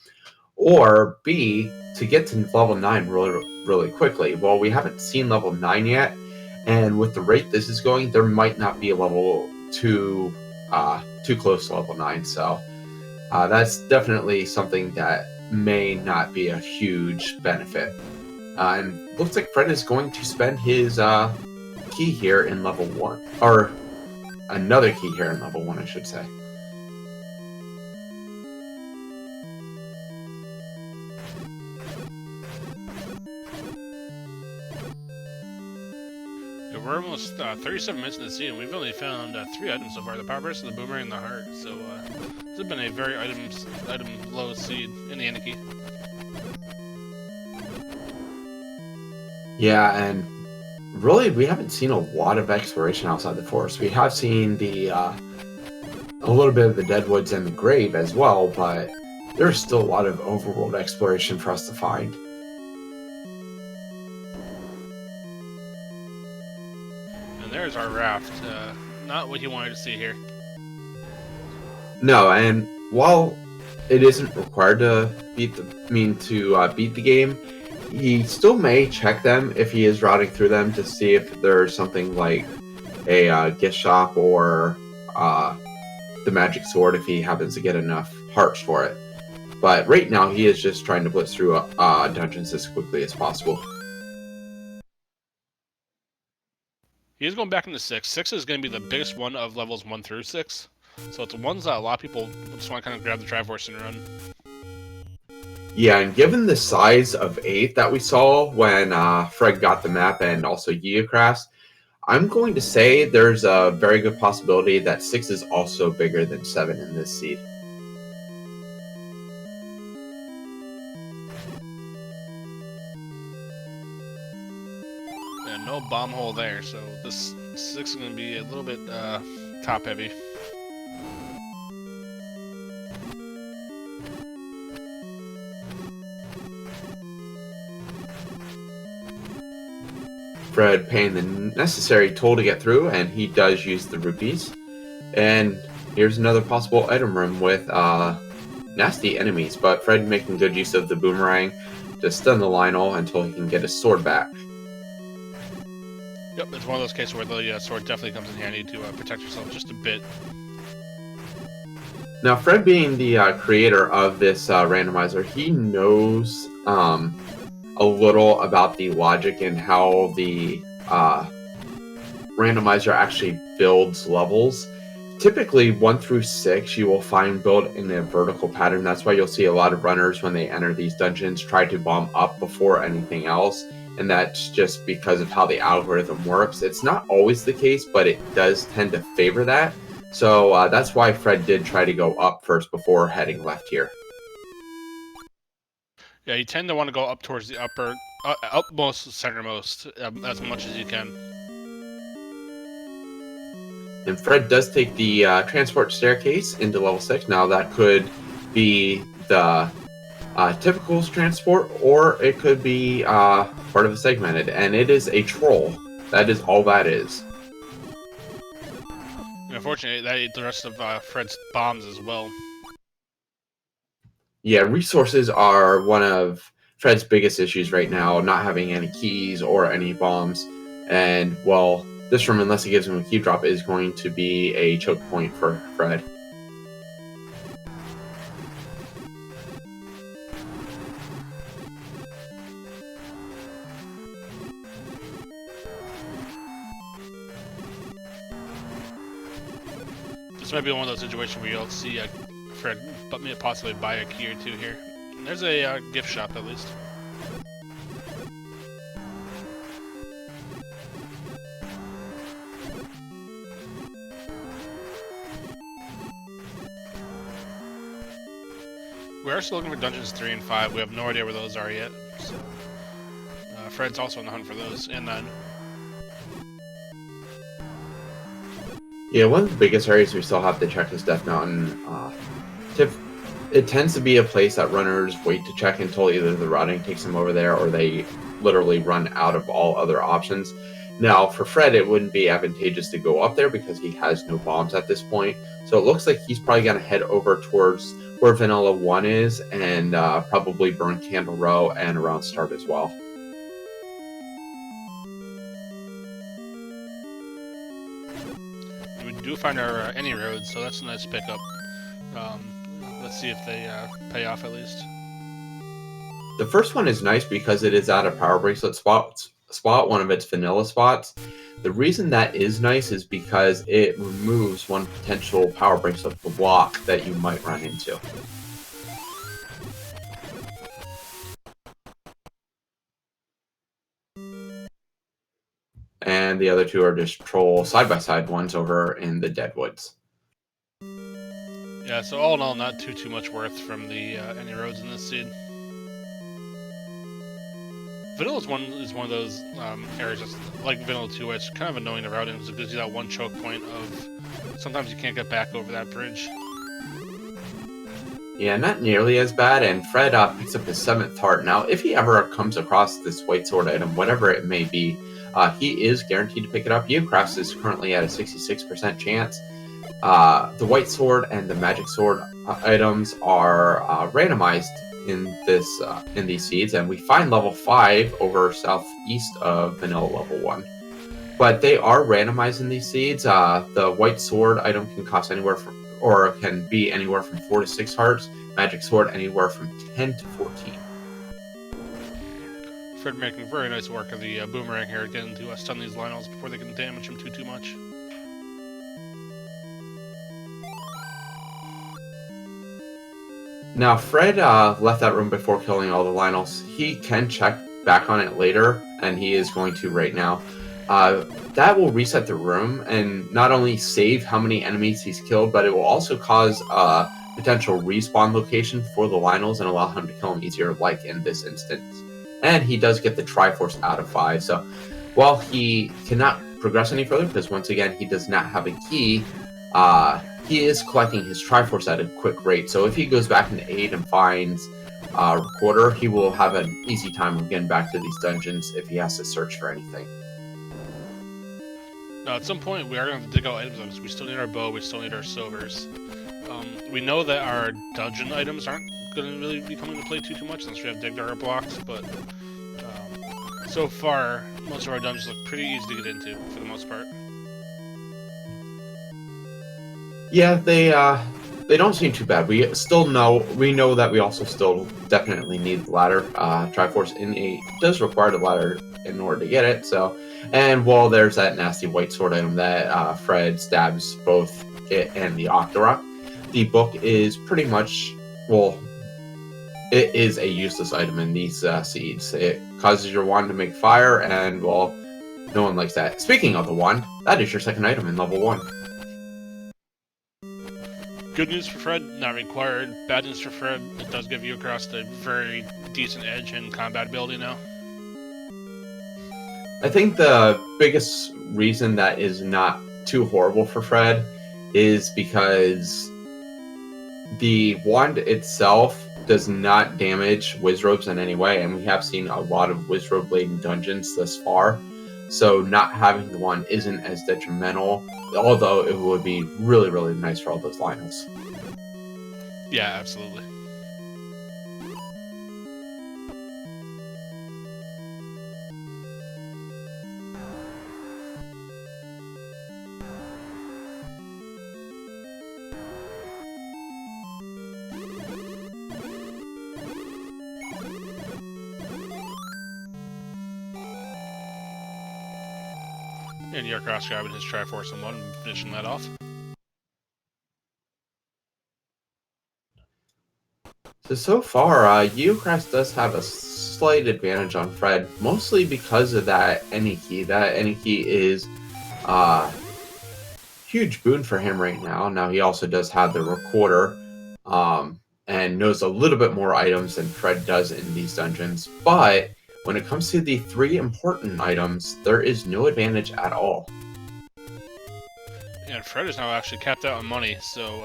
or B, to get to level 9 really quickly. Well, we haven't seen level 9 yet, and with the rate this is going, there might not be a level too close to level 9, so that's definitely something that may not be a huge benefit. And looks like Fred is going to spend his key here in level 1. Or another key here in level 1, I should say. Yeah, we're almost 37 minutes in the scene. We've only found 3 items so far: the power burst, the boomerang, and the heart. So this has been a very item low seed in the Anarchy. Yeah, and really, we haven't seen a lot of exploration outside the forest. We have seen the a little bit of the Deadwoods and the Grave as well, but there's still a lot of overworld exploration for us to find. And there's our raft. Not what you wanted to see here. No, and while it isn't required to beat the game, he still may check them if he is routing through them to see if there's something like a gift shop or the magic sword if he happens to get enough hearts for it. But right now he is just trying to blitz through dungeons as quickly as possible. He is going back into 6. 6 is going to be the biggest one of levels 1 through 6. So it's the ones that a lot of people just want to kind of grab the Triforce and run. Yeah, and given the size of 8 that we saw when Fred got the map and also Yeokrast, I'm going to say there's a very good possibility that 6 is also bigger than 7 in this seed. And no bomb hole there, so this 6 is going to be a little bit top heavy. Fred paying the necessary toll to get through, and he does use the rupees. And here's another possible item room with nasty enemies, but Fred making good use of the boomerang to stun the Lionel until he can get his sword back. Yep, it's one of those cases where the sword definitely comes in handy to protect yourself just a bit. Now, Fred being the creator of this randomizer, he knows a little about the logic and how the randomizer actually builds levels. Typically 1 through 6 you will find built in a vertical pattern. That's why you'll see a lot of runners when they enter these dungeons try to bomb up before anything else, and that's just because of how the algorithm works. It's not always the case, but it does tend to favor that. So that's why Fred did try to go up first before heading left here. Yeah, you tend to want to go up towards the upmost, centermost, as much as you can. And Fred does take the transport staircase into level 6. Now that could be the typical transport, or it could be part of a segmented, and it is a troll. That is all that is. Unfortunately, that ate the rest of Fred's bombs as well. Yeah, resources are one of Fred's biggest issues right now, not having any keys or any bombs. And, well, this room, unless he gives him a key drop, is going to be a choke point for Fred. This might be one of those situations where you'll see Fred possibly buy a key or two here. And there's a gift shop at least. We are still looking for dungeons 3 and 5. We have no idea where those are yet. So, Fred's also on the hunt for those, and 9. Yeah, one of the biggest areas we still have to check is Death Mountain. It tends to be a place that runners wait to check until either the routing takes them over there or they literally run out of all other options. Now, for Fred, it wouldn't be advantageous to go up there because he has no bombs at this point. So it looks like he's probably going to head over towards where Vanilla 1 is and probably burn Candle Row and around Start as well. We do find our any roads, so that's a nice pickup. Let's see if they pay off at least. The first one is nice because it is at a power bracelet spot, one of its vanilla spots. The reason that is nice is because it removes one potential power bracelet block that you might run into. And the other two are just troll side-by-side ones over in the Deadwoods. Yeah, so all in all, not too much worth from the any roads in this seed. Vanilla is one of those areas that's like Vanilla 2, where it's kind of annoying to route in because it gives you that one choke point of sometimes you can't get back over that bridge. Yeah, not nearly as bad, and Fred picks up his 7th heart. Now, if he ever comes across this white sword item, whatever it may be, he is guaranteed to pick it up. Yeokrast is currently at a 66% chance. The white sword and the magic sword items are randomized in these seeds, and we find level 5 over southeast of vanilla level 1. But they are randomized in these seeds. The white sword item can cost anywhere from, or can be anywhere from 4 to 6 hearts. Magic sword anywhere from 10 to 14. Fred making very nice work of the boomerang here, getting to stun these Lionels before they can damage him too much. Now, Fred left that room before killing all the Lionels. He can check back on it later, and he is going to right now. That will reset the room and not only save how many enemies he's killed, but it will also cause a potential respawn location for the Lionels and allow him to kill them easier, like in this instance. And he does get the Triforce out of 5, so while he cannot progress any further, because once again, he does not have a key, he is collecting his Triforce at a quick rate, so if he goes back into 8 and finds Recorder, he will have an easy time of getting back to these dungeons if he has to search for anything. Now, at some point, we are going to dig out items, because we still need our bow, we still need our silvers. We know that our dungeon items aren't going to really be coming to play too much, since we have digged our blocks, but so far, most of our dungeons look pretty easy to get into, for the most part. Yeah, they don't seem too bad. We know that we also still definitely need the ladder. Triforce does require the ladder in order to get it. So, and while there's that nasty white sword item that Fred stabs both it and the Octorok, the book is pretty much, well, it is a useless item in these seeds. It causes your wand to make fire, and well, no one likes that. Speaking of the wand, that is your second item in level 1. Good news for Fred, not required. Bad news for Fred, it does give Yeokrast a very decent edge in combat ability now. I think the biggest reason that is not too horrible for Fred is because the wand itself does not damage Wizrobes in any way, and we have seen a lot of Wizrobe laden dungeons thus far, so not having the one isn't as detrimental, although it would be really, really nice for all those Lionels. Yeah, absolutely. And Yeokrast grabbing his Triforce in one and finishing that off. So far, Yeokrast does have a slight advantage on Fred, mostly because of that any key. That any key is huge boon for him right now. Now he also does have the recorder, and knows a little bit more items than Fred does in these dungeons. But when it comes to the 3 important items, there is no advantage at all. And Fred is now actually capped out on money, so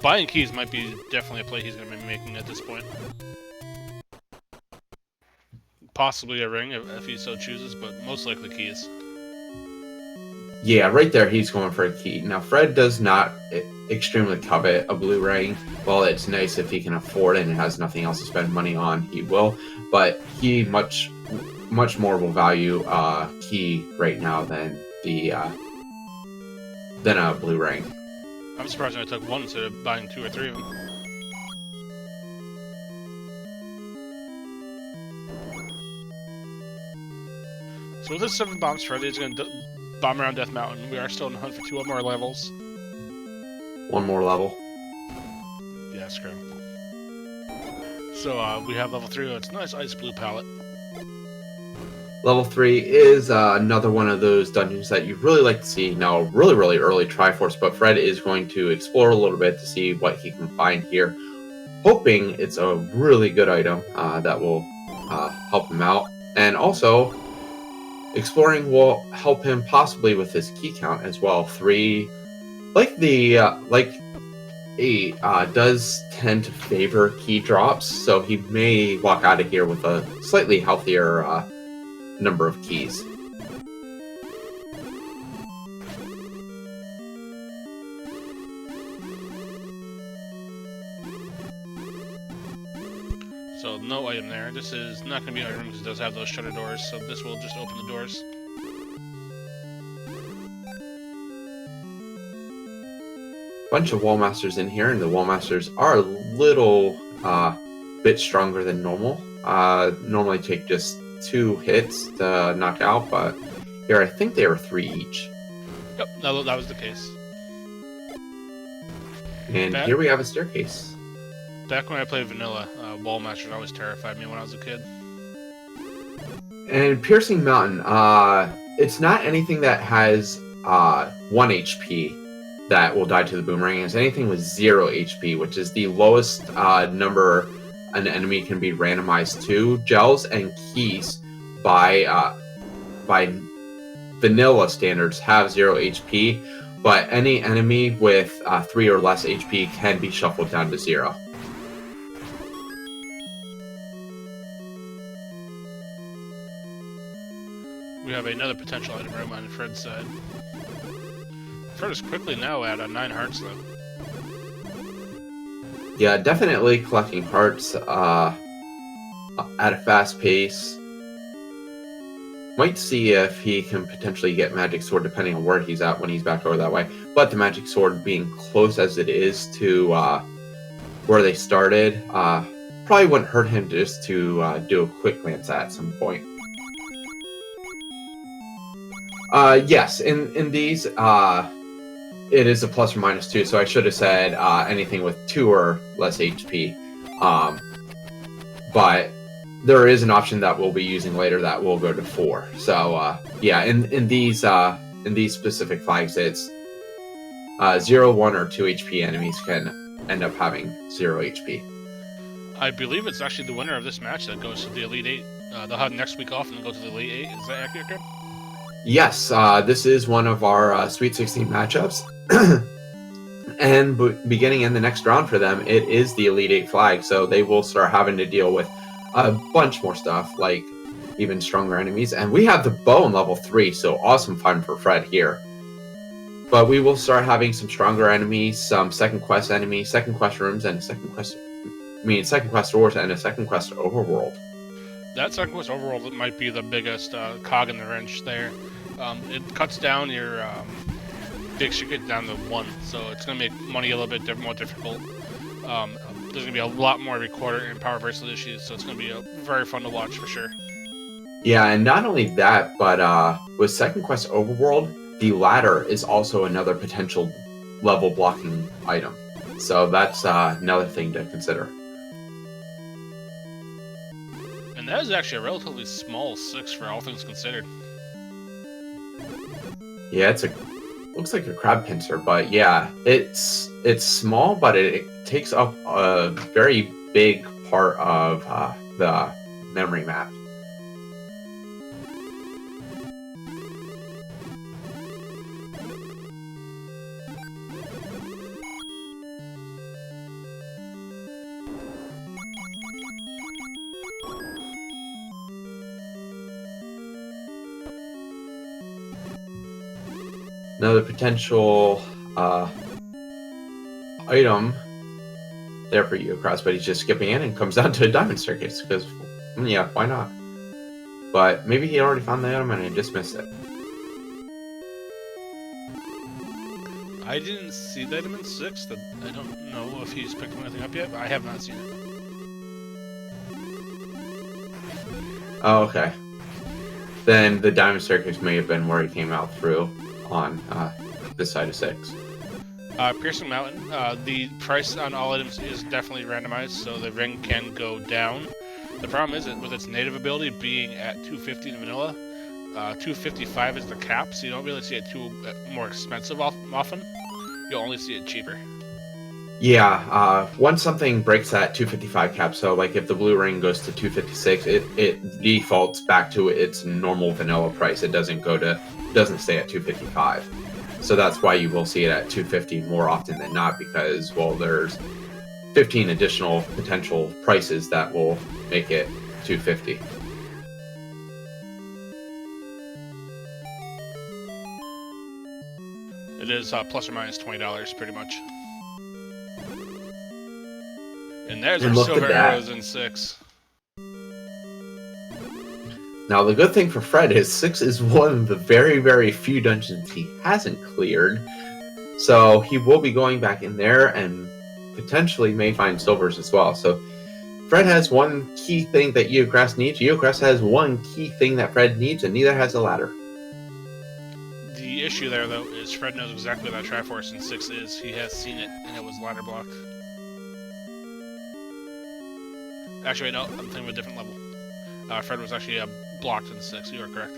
buying keys might be definitely a play he's going to be making at this point. Possibly a ring if he so chooses, but most likely keys. Yeah, right there he's going for a key. Now Fred does not extremely covet a blue ring. Well, it's nice if he can afford it and has nothing else to spend money on, he will. But he much more will value key right now than a blue ring. I'm surprised I took one instead of buying 2 or 3 of them. So with this 7 bombs, Freddy is going to bomb around Death Mountain. We are still in the hunt for 2 more levels. 1 more level. Yeah, screw. So we have level 3. It's a nice ice blue palette. Level 3 is another one of those dungeons that you really like to see. Now, really, really early Triforce, but Fred is going to explore a little bit to see what he can find here, hoping it's a really good item that will help him out. And also, exploring will help him possibly with his key count as well. 3, like 8, does tend to favor key drops, so he may walk out of here with a slightly healthier number of keys. So no item there. This is not going to be an item because it does have those shutter doors, so this will just open the doors. Bunch of Wallmasters in here, and the Wallmasters are a little bit stronger than normal. Normally take just 2 hits to knock out, but here I think they were 3 each. Yep, that was the case. And here we have a staircase. Back when I played vanilla, Wallmasters always terrified me when I was a kid. And Piercing Mountain, it's not anything that has 1 HP that will die to the boomerang. It's anything with 0 HP, which is the lowest number an enemy can be randomized to. Gels and keys by vanilla standards have 0 HP, but any enemy with 3 or less HP can be shuffled down to 0. We have another potential item room on Fred's side. Fred is quickly now at 9 hearts though. Yeah, definitely collecting hearts at a fast pace. Might see if he can potentially get Magic Sword depending on where he's at when he's back over that way. But the Magic Sword being close as it is to where they started, probably wouldn't hurt him just to do a quick glance at some point. Yes, in these, it is a plus or minus 2, so I should have said anything with 2 or less HP. But there is an option that we'll be using later that will go to 4. So yeah, in these specific flags, it's 0, 1, or 2 HP enemies can end up having 0 HP. I believe it's actually the winner of this match that goes to the Elite 8. They'll have next week off and then go to the Elite 8. Is that accurate, Graham? Yes, this is one of our Sweet 16 matchups. And beginning in the next round for them, it is the Elite 8 flag, so they will start having to deal with a bunch more stuff, like even stronger enemies. And we have the bow in level 3, so awesome fun for Fred here. But we will start having some stronger enemies, some second quest enemies, second quest rooms, and second quest doors, and a second quest overworld. That second quest overworld might be the biggest cog in the wrench there. It cuts down your big shit down to 1, so it's going to make money a little bit more difficult. There's going to be a lot more recorder and power bracelet issues, so it's going to be very fun to watch for sure. Yeah, and not only that, but with second quest overworld, the ladder is also another potential level blocking item. So that's another thing to consider. And that is actually a relatively small 6 for all things considered. Yeah, looks like a crab pincer, but yeah, it's small, but it takes up a very big part of the memory map. Another potential item there for Yeokrast, but he's just skipping in and comes down to a diamond staircase because, yeah, why not? But maybe he already found the item and I just missed it. I didn't see the item in 6. I don't know if he's picked anything up yet, but I have not seen it. Oh, okay. Then the diamond staircase may have been where he came out through on this side of 6. Piercing Mountain, the price on all items is definitely randomized, so the ring can go down. The problem is that with its native ability being at 250 in vanilla, 255 is the cap, so you don't really see it too more expensive often. You'll only see it cheaper. Yeah, once something breaks that 255 cap, so like if the blue ring goes to 256, it defaults back to its normal vanilla price. It doesn't stay at 255. So that's why you will see it at 250 more often than not, because, well, there's 15 additional potential prices that will make it 250. It is plus or minus $20 pretty much. And there's our silver arrows in 6. Now, the good thing for Fred is 6 is one of the very, very few dungeons he hasn't cleared. So he will be going back in there and potentially may find silvers as well. So Fred has one key thing that Yeokrast needs. Yeokrast has one key thing that Fred needs, and neither has a ladder. The issue there, though, is Fred knows exactly what that Triforce in 6 is. He has seen it, and it was ladder blocked. Actually, no, I'm thinking of a different level. Fred was actually blocked in 6. You are correct.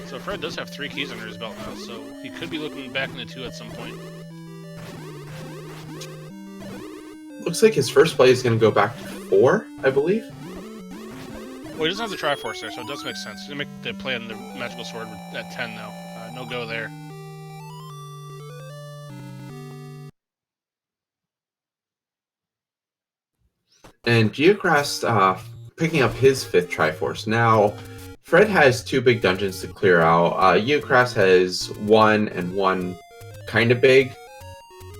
So Fred does have 3 keys under his belt now, so he could be looking back into 2 at some point. Looks like his first play is going to go back to 4, I believe. Well, he doesn't have the Triforce there, so it does make sense. He's going to make the play on the Magical Sword at 10 now. No go there. And Yeokrast picking up his 5th Triforce. Now, Fred has 2 big dungeons to clear out. Yeokrast has 1 and 1 kind of big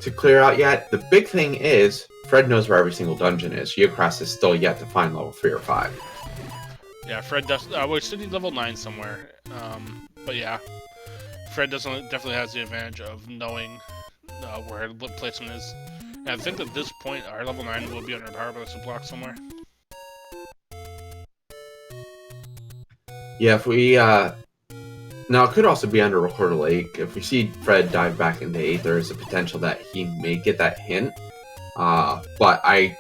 to clear out yet. The big thing is, Fred knows where every single dungeon is. Yeokrast is still yet to find level 3 or 5. Yeah, Fred does. We still need level 9 somewhere. But yeah, Fred definitely has the advantage of knowing where placement is. And I think at this point, our level 9 will be under power bracelet block somewhere. Yeah, if we now it could also be under Recorder Lake. If we see Fred dive back into 8, there is a potential that he may get that hint. But I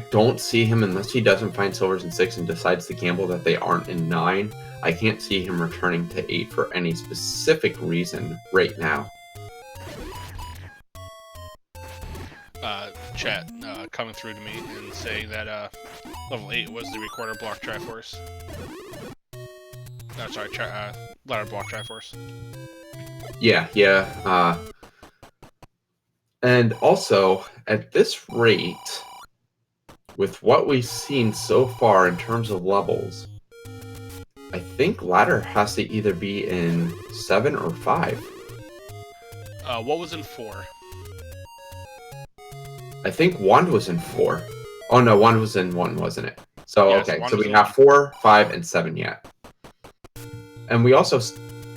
don't see him unless he doesn't find silvers in 6 and decides to gamble that they aren't in 9. I can't see him returning to 8 for any specific reason right now. Chat coming through to me and saying that level 8 was the Recorder block Triforce. sorry, ladder block Triforce. Yeah, yeah. And also, at this rate, with what we've seen so far in terms of levels, I think ladder has to either be in 7 or 5. What was in 4? I think wand was in 4. Oh no, wand was in 1, wasn't it? So Yes, okay, wand so was we in have 1. 4, 5, and 7 yet. And we also,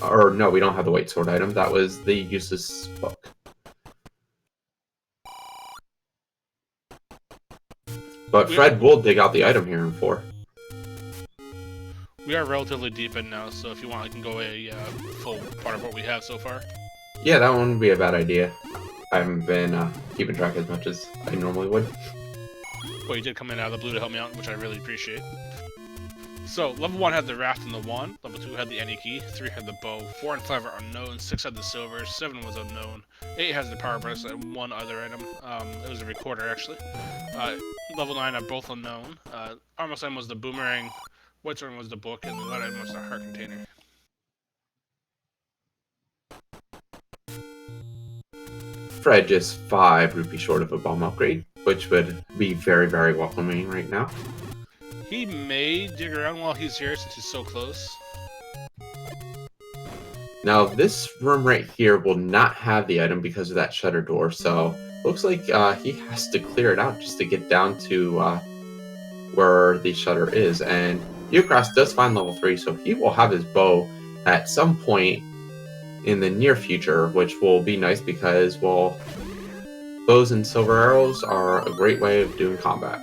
or no, we don't have the white sword item. That was the useless book. But Fred will dig out the item here in 4. We are relatively deep in now, so if you want, I can go a full part of what we have so far. Yeah, that one would be a bad idea. I haven't been keeping track as much as I normally would. Well, you did come in out of the blue to help me out, which I really appreciate. So, level 1 had the Raft and the Wand, level 2 had the Any Key, 3 had the Bow, 4 and 5 are unknown, 6 had the Silver, 7 was unknown, 8 has the Power Burst, and 1 other item. It was a Recorder, actually. Level 9 are both unknown. Armor Sign was the Boomerang, White Sword was the Book, and the other item was the Heart Container. Fred just 5 rupees short of a bomb upgrade, which would be very, very welcoming right now. He may dig around while he's here since he's so close. Now, this room right here will not have the item because of that shutter door, so looks like he has to clear it out just to get down to where the shutter is. And Yeokrast does find level 3, so he will have his bow at some point in the near future, which will be nice because, well, bows and silver arrows are a great way of doing combat.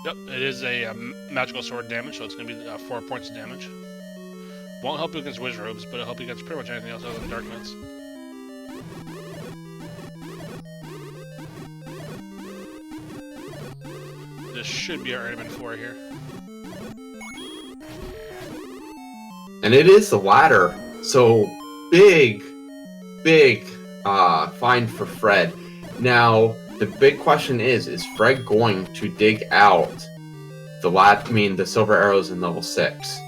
Yep, it is a magical sword damage, so it's going to be 4 points of damage. Won't help you against Wizard Robes, but it'll help you against pretty much anything else other than Darkness. This should be our item in 4 here. And it is the ladder, so big find for Fred. Now, the big question is Fred going to dig out the silver arrows in level 6?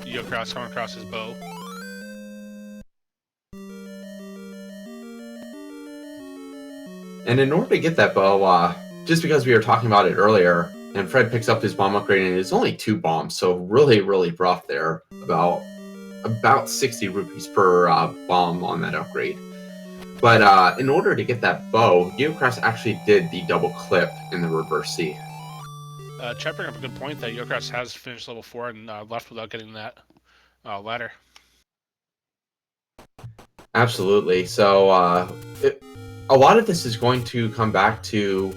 Yeokrast coming across his bow. And in order to get that bow, just because we were talking about it earlier, and Fred picks up his bomb upgrade, and it's only 2 bombs, so really, really rough there. About 60 rupees per bomb on that upgrade. But in order to get that bow, Yeokrast actually did the double clip in the reverse C. Chat bringing up a good point that Yeokrast has finished level 4 and left without getting that ladder. Absolutely. So a lot of this is going to come back to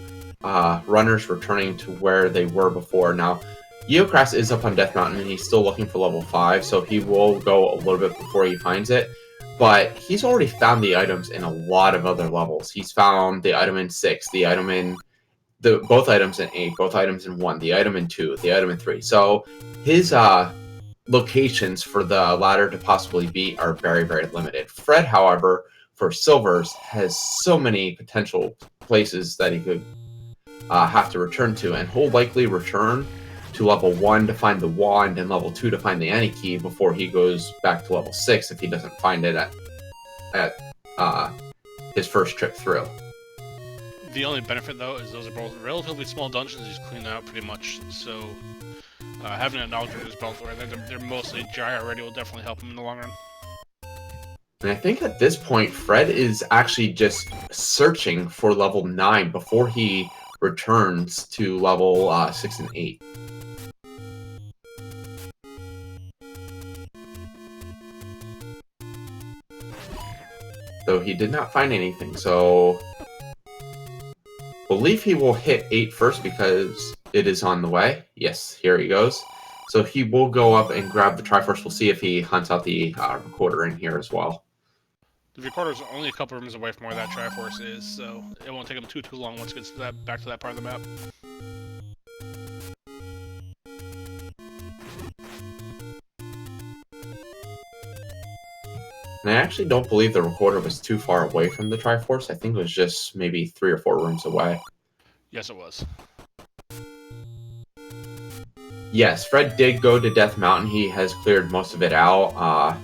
runners returning to where they were before. Now, Yeokrast is up on Death Mountain and he's still looking for level 5, so he will go a little bit before he finds it. But he's already found the items in a lot of other levels. He's found the item in 6, the item in both items in 8, both items in 1, the item in 2, the item in 3. So his locations for the ladder to possibly beat are very, very limited. Fred, however, for silvers, has so many potential places that he could have to return to, and he'll likely return to level 1 to find the wand and level 2 to find the Any Key before he goes back to level 6 if he doesn't find it at his first trip through. The only benefit, though, is those are both relatively small dungeons. He's cleaned out pretty much, so having a knowledge of his belt, where they're mostly dry already, will definitely help him in the long run. And I think at this point, Fred is actually just searching for level 9 before he returns to level 6 and 8. Though he did not find anything, so believe he will hit 8 first because it is on the way. Yes, here he goes. So he will go up and grab the Triforce. We'll see if he hunts out the recorder in here as well. The recorder's only a couple rooms away from where that Triforce is, so it won't take him too long once it gets to back to that part of the map. And I actually don't believe the recorder was too far away from the Triforce. I think it was just maybe 3 or 4 rooms away. Yes, it was. Yes, Fred did go to Death Mountain. He has cleared most of it out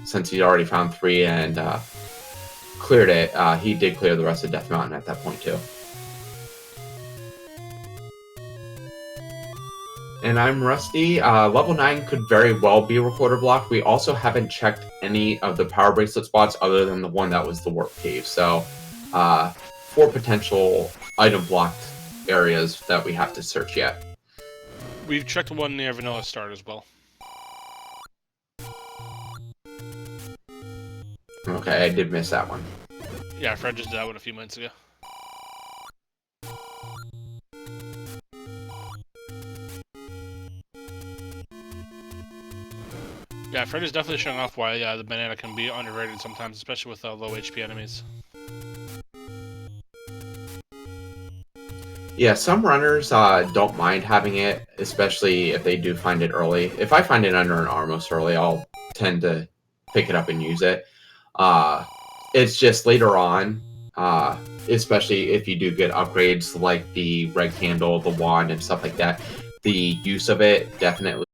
since he'd already found 3 and cleared it. He did clear the rest of Death Mountain at that point too. And I'm Rusty. Level 9 could very well be a recorder block. We also haven't checked any of the power bracelet spots other than the one that was the warp cave. So 4 potential item blocked areas that we have to search yet. We've checked one near Vanilla Start as well. Okay, I did miss that one. Yeah, Fred just did that one a few minutes ago. Yeah, Fred is definitely showing off why the banana can be underrated sometimes, especially with low HP enemies. Yeah, some runners don't mind having it, especially if they do find it early. If I find it under an Armos early, I'll tend to pick it up and use it. It's just later on, especially if you do get upgrades like the red candle, the wand, and stuff like that, the use of it definitely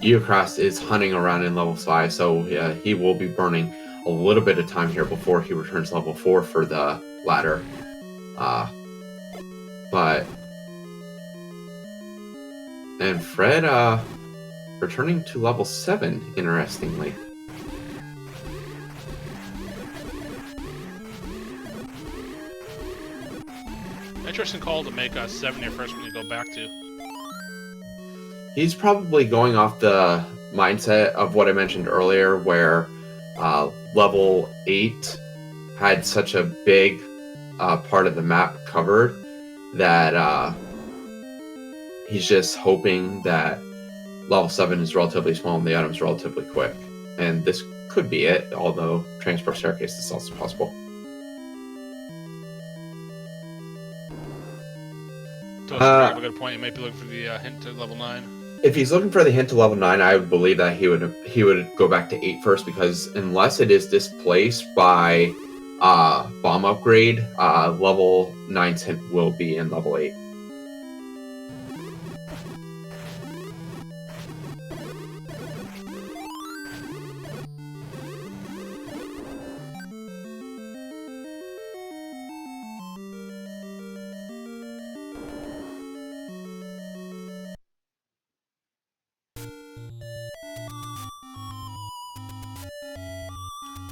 Yeokrast is hunting around in level 5, so he will be burning a little bit of time here before he returns level 4 for the ladder. And Fred returning to level 7, interestingly. Interesting call to make 7 your first one to go back to. He's probably going off the mindset of what I mentioned earlier, where level 8 had such a big part of the map covered that he's just hoping that level 7 is relatively small and the items relatively quick. And this could be it, although Transport Staircase is also possible. So you have a good point. You might be looking for the hint to level 9. If he's looking for the hint to level 9, I would believe that he would go back to 8 first, because unless it is displaced by bomb upgrade, level 9's hint will be in level 8.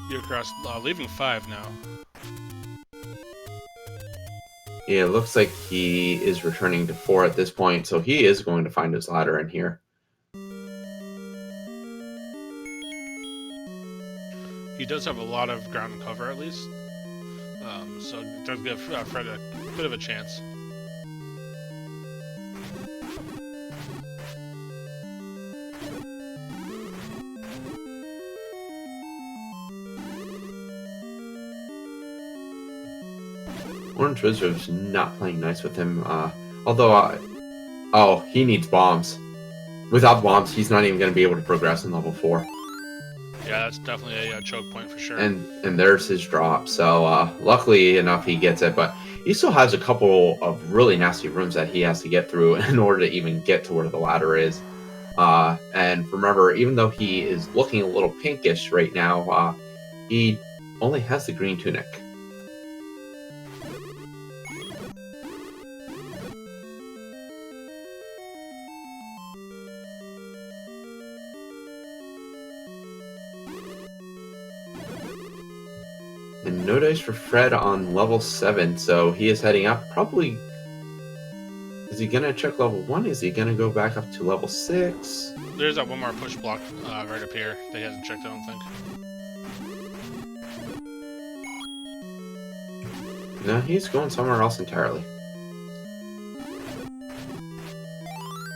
Yeokrast leaving 5 now. Yeah, it looks like he is returning to 4 at this point, so he is going to find his ladder in here. He does have a lot of ground to cover, at least. So it does give Fred a bit of a chance. Orange Wizard's not playing nice with him, although, oh, he needs bombs. Without bombs, he's not even going to be able to progress in level 4. Yeah, that's definitely a choke point for sure. And there's his drop, so luckily enough he gets it, but he still has a couple of really nasty rooms that he has to get through in order to even get to where the ladder is. And remember, even though he is looking a little pinkish right now, he only has the green tunic. And no dice for Fred on level 7, so he is heading up. Probably, is he going to check level 1? Is he going to go back up to level 6? There's that one more push block right up here that he hasn't checked, I don't think. No, he's going somewhere else entirely.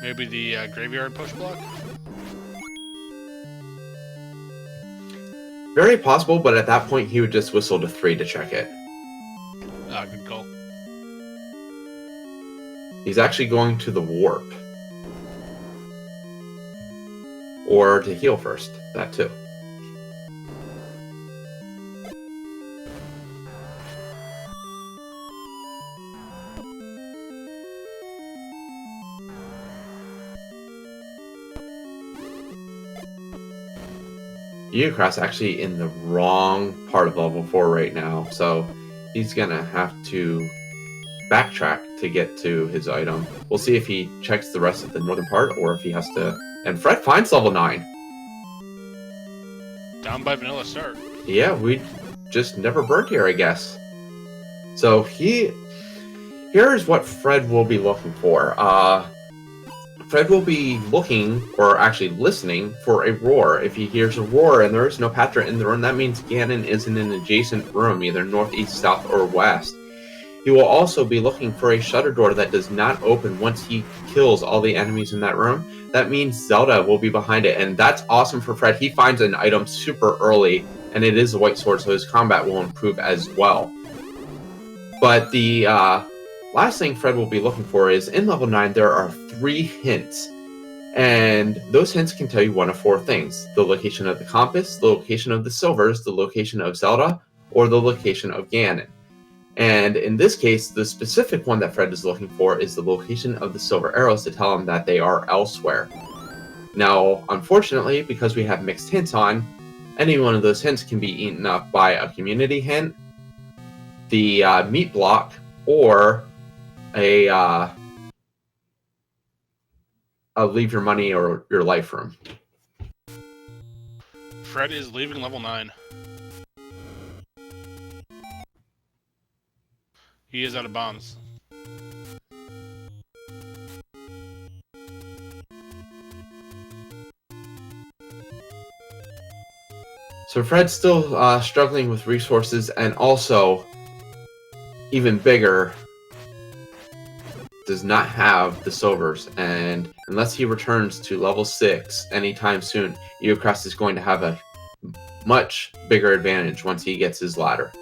Maybe the graveyard push block? Very possible, but at that point he would just whistle to 3 to check it. Good call. He's actually going to the warp. Or to heal first, that too. Yeokrast actually in the wrong part of level 4 right now, so he's gonna have to backtrack to get to his item. We'll see if he checks the rest of the northern part, or if he has to... And Fred finds level 9! Down by vanilla start. Yeah, we just never burned here, I guess. So here's what Fred will be looking for. Fred will be looking, or actually listening, for a roar. If he hears a roar and there is no Patra in the room, that means Ganon is in an adjacent room, either north, east, south, or west. He will also be looking for a shutter door that does not open once he kills all the enemies in that room. That means Zelda will be behind it, and that's awesome for Fred. He finds an item super early, and it is a white sword, so his combat will improve as well. But the last thing Fred will be looking for is, in level 9, there are 3 hints. And those hints can tell you one of 4 things. The location of the compass, the location of the silvers, the location of Zelda, or the location of Ganon. And in this case, the specific one that Fred is looking for is the location of the silver arrows to tell him that they are elsewhere. Now, unfortunately, because we have mixed hints on, any one of those hints can be eaten up by a community hint, the meat block, or a leave your money or your life room. Fred is leaving level 9. He is out of bombs. So Fred's still struggling with resources, and also, even bigger, does not have the silvers, and unless he returns to level 6 anytime soon, Yeokrast is going to have a much bigger advantage once he gets his ladder.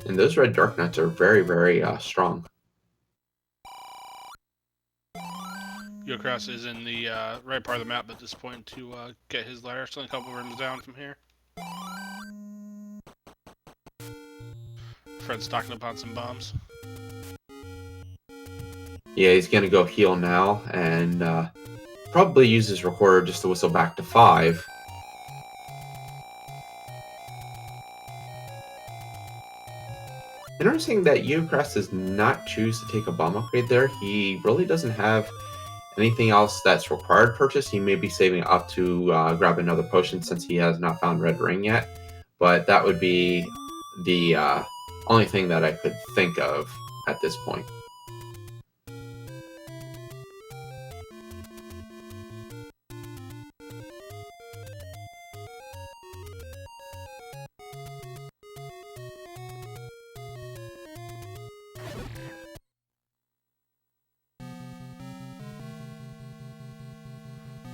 And those red dark nuts are very, very strong. Yeokrast is in the right part of the map at this point to get his ladder. Still a couple rooms down from here. Fred's stocking up on some bombs. Yeah, he's going to go heal now, and probably use his recorder just to whistle back to 5. Interesting that Yeokrast does not choose to take a bomb upgrade there. He really doesn't have anything else that's required purchase. He may be saving up to grab another potion since he has not found Red Ring yet. But that would be the only thing that I could think of at this point.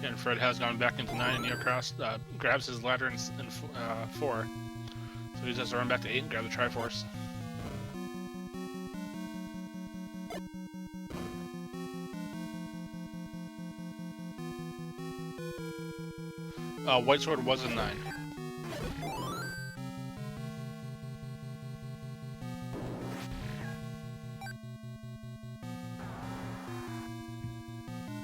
And Fred has gone back into 9, and Yeokrast grabs his ladder in 4. So he just has to run back to 8 and grab the Triforce. White Sword was in 9.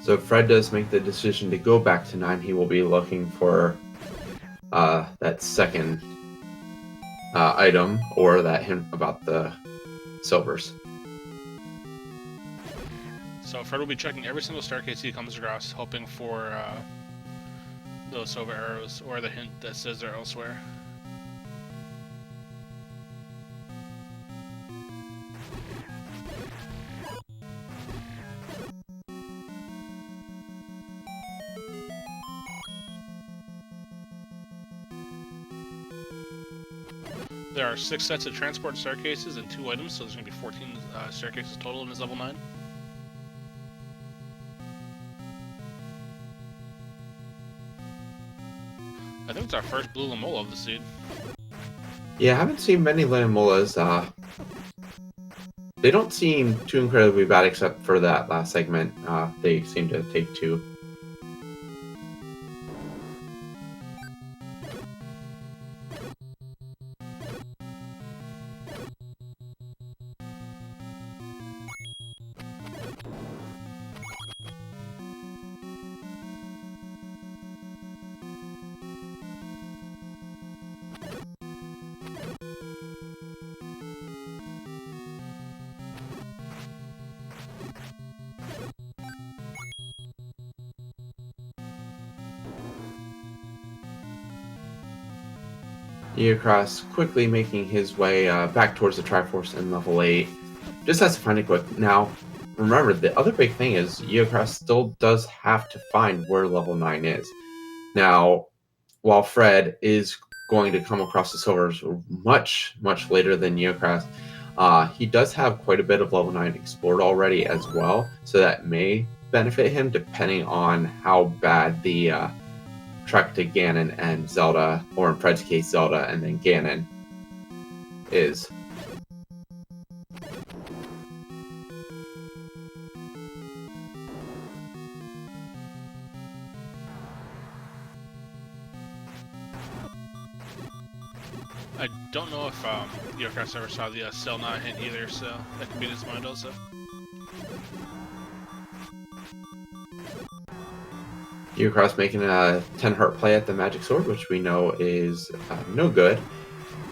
So if Fred does make the decision to go back to 9, he will be looking for that second item, or that hint about the silvers. So Fred will be checking every single staircase he comes across, hoping for those silver arrows, or the hint that says they're elsewhere. There are 6 sets of transport staircases and 2 items, so there's going to be 14 staircases total in his level 9. I think it's our first blue Lamola of the seed. Yeah, I haven't seen many Lamolas. They don't seem too incredibly bad, except for that last segment. They seem to take 2. Yeokrast quickly making his way back towards the Triforce in level 8. Just has to find it quick. Now, remember, the other big thing is Yeokrast still does have to find where level 9 is. Now, while Fred is going to come across the silvers much, much later than Yeokrast, he does have quite a bit of level 9 explored already as well, so that may benefit him depending on how bad the trek to Ganon and Zelda, or in Fred's case, Zelda and then Ganon, is. I don't know if Yeokrast ever saw the cell not hit either, so that could be in his mind also. Yeokrast making a 10 heart play at the magic sword, which we know is no good.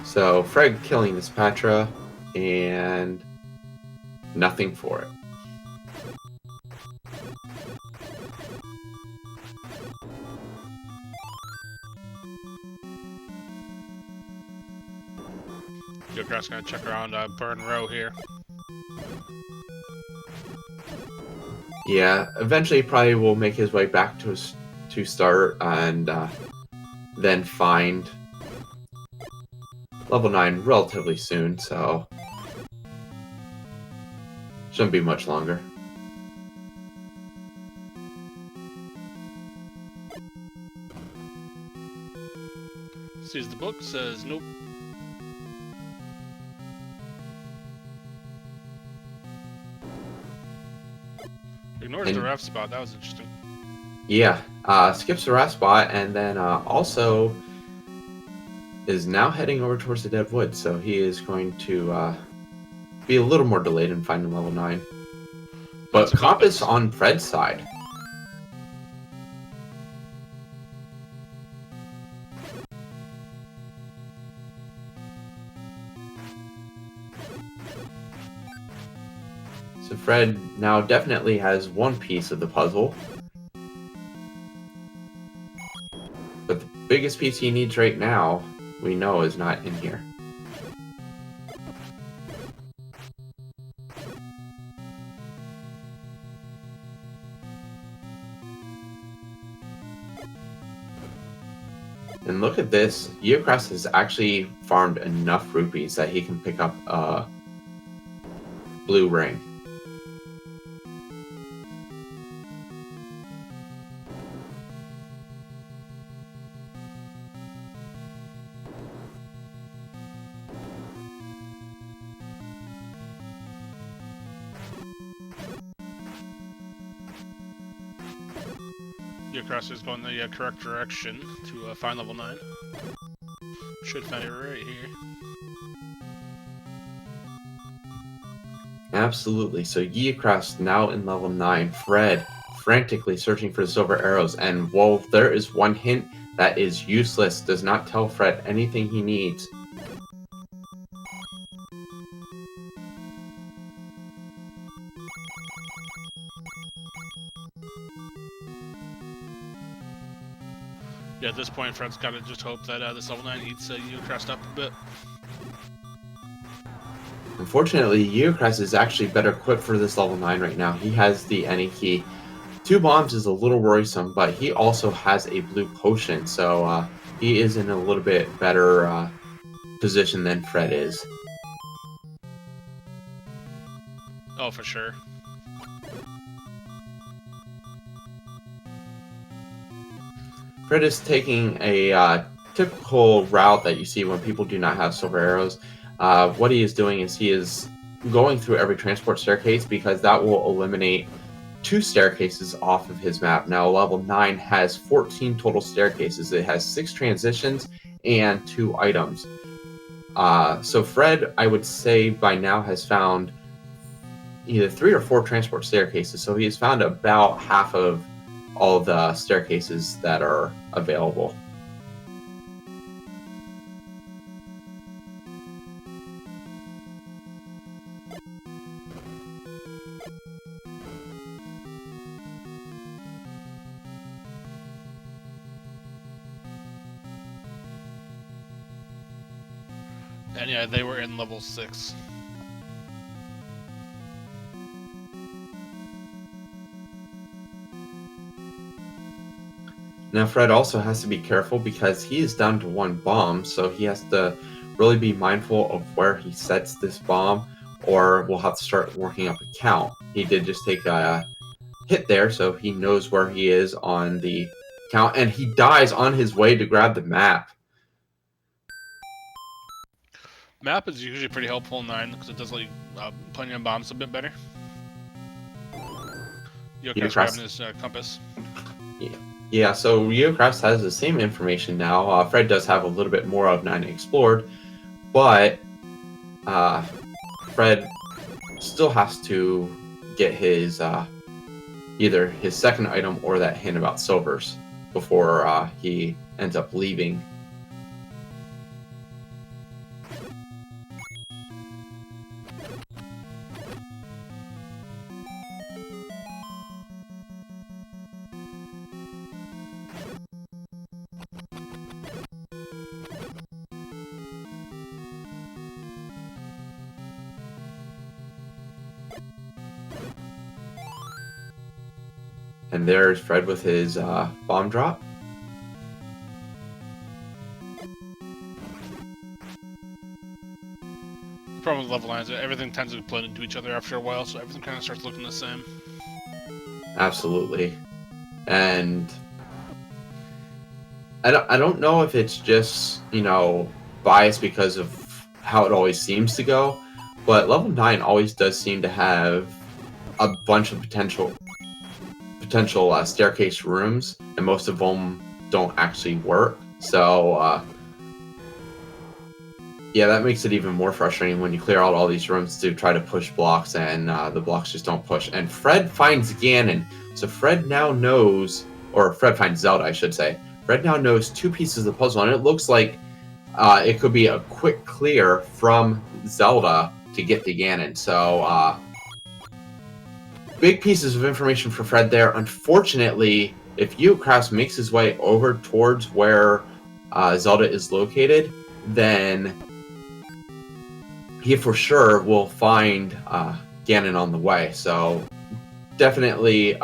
So Fred killing this Patra, and nothing for it. Yeokrast gonna check around Burn Row here. Yeah, eventually probably will make his way back to start and then find level 9 relatively soon, so shouldn't be much longer. Sees the book, says nope. Ignores the ref spot, that was interesting. Yeah, skips the ref spot, and then also is now heading over towards the Dead Wood, so he is going to be a little more delayed in finding level 9. But compass on Fred's side. So Fred now definitely has one piece of the puzzle. But the biggest piece he needs right now, we know, is not in here. And look at this, Yeokrast has actually farmed enough rupees that he can pick up a blue ring. Yeokrast is going the correct direction to find level 9. Should find it right here. Absolutely. So Yeokrast now in level 9. Fred frantically searching for the silver arrows. And while there is one hint that is useless, does not tell Fred anything he needs. Yeah, at this point, Fred's got to just hope that this level 9 eats Yeokrast up a bit. Unfortunately, Yeokrast is actually better equipped for this level 9 right now. He has the any key. 2 bombs is a little worrisome, but he also has a blue potion, so he is in a little bit better position than Fred is. Oh, for sure. Fred is taking a typical route that you see when people do not have silver arrows. What he is doing is he is going through every transport staircase because that will eliminate 2 staircases off of his map. Now, level 9 has 14 total staircases. It has 6 transitions and 2 items. So Fred, I would say by now has found either 3 or 4 transport staircases. So he has found about half of all the staircases that are available. And yeah, they were in level 6. Now Fred also has to be careful because he is down to 1 bomb, so he has to really be mindful of where he sets this bomb, or we'll have to start working up a count. He did just take a hit there, so he knows where he is on the count, and he dies on his way to grab the map. Map is usually pretty helpful in 9 because it does let you plenty of bombs a bit better. Yeokrast grabbing his compass. Yeah, so Yeokrast has the same information now. Fred does have a little bit more of 9 explored, but Fred still has to get his either his second item or that hint about silvers before he ends up leaving. And there's Fred with his bomb drop. The problem with level 9 is that everything tends to blend into each other after a while, so everything kind of starts looking the same. Absolutely. And I don't know if it's just, you know, biased because of how it always seems to go, but level 9 always does seem to have a bunch of potential staircase rooms, and most of them don't actually work. So yeah, that makes it even more frustrating when you clear out all these rooms to try to push blocks, and the blocks just don't push. And Fred finds Ganon, so Fred now knows, or Fred finds Zelda, I should say. Fred now knows 2 pieces of the puzzle, and it looks like it could be a quick clear from Zelda to get to Ganon. So big pieces of information for Fred there. Unfortunately, if Yeokrast makes his way over towards where Zelda is located, then he for sure will find Ganon on the way. So definitely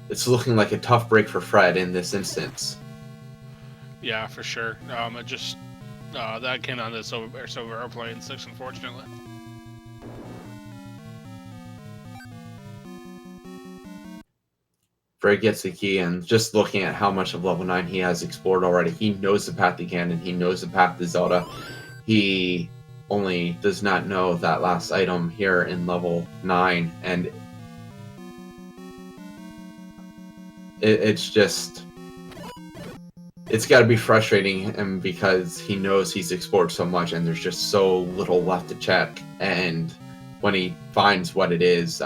it's looking like a tough break for Fred in this instance. Yeah, for sure. It just that came on the silver airplane 6, unfortunately. Fred gets the key, and just looking at how much of level 9 he has explored already, he knows the path to Ganon, he knows the path to Zelda. He only does not know that last item here in level 9, and it's just, it's got to be frustrating him because he knows he's explored so much and there's just so little left to check, and when he finds what it is,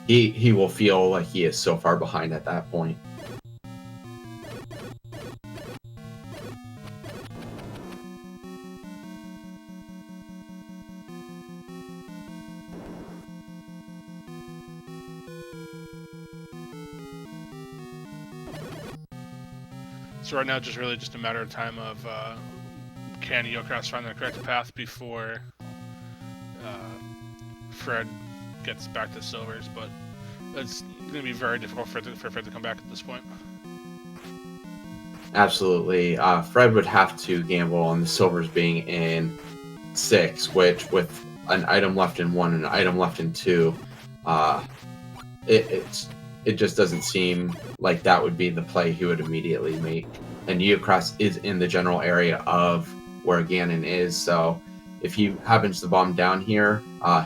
he will feel like he is so far behind at that point. So right now, it's just a matter of time of can Yeokrast find the correct path before Fred gets back to silvers, but it's going to be very difficult for Fred to come back at this point. Absolutely. Fred would have to gamble on the silvers being in 6, which with an item left in 1 and an item left in 2, it just doesn't seem like that would be the play he would immediately make. And Yeokrast is in the general area of where Ganon is, so if he happens to bomb down here,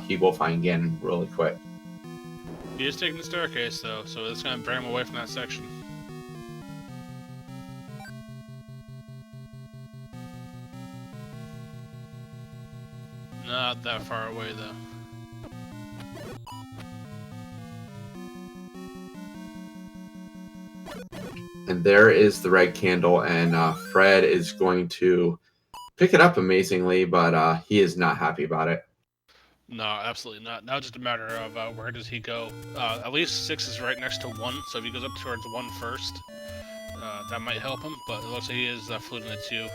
he will find Ganon really quick. He is taking the staircase, though, so it's going to bring him away from that section. Not that far away, though. And there is the red candle, and Fred is going to pick it up amazingly, but he is not happy about it. No, absolutely not. Now it's just a matter of where does he go. At least 6 is right next to 1, so if he goes up towards 1 first, that might help him, but it looks like he is floating at 2.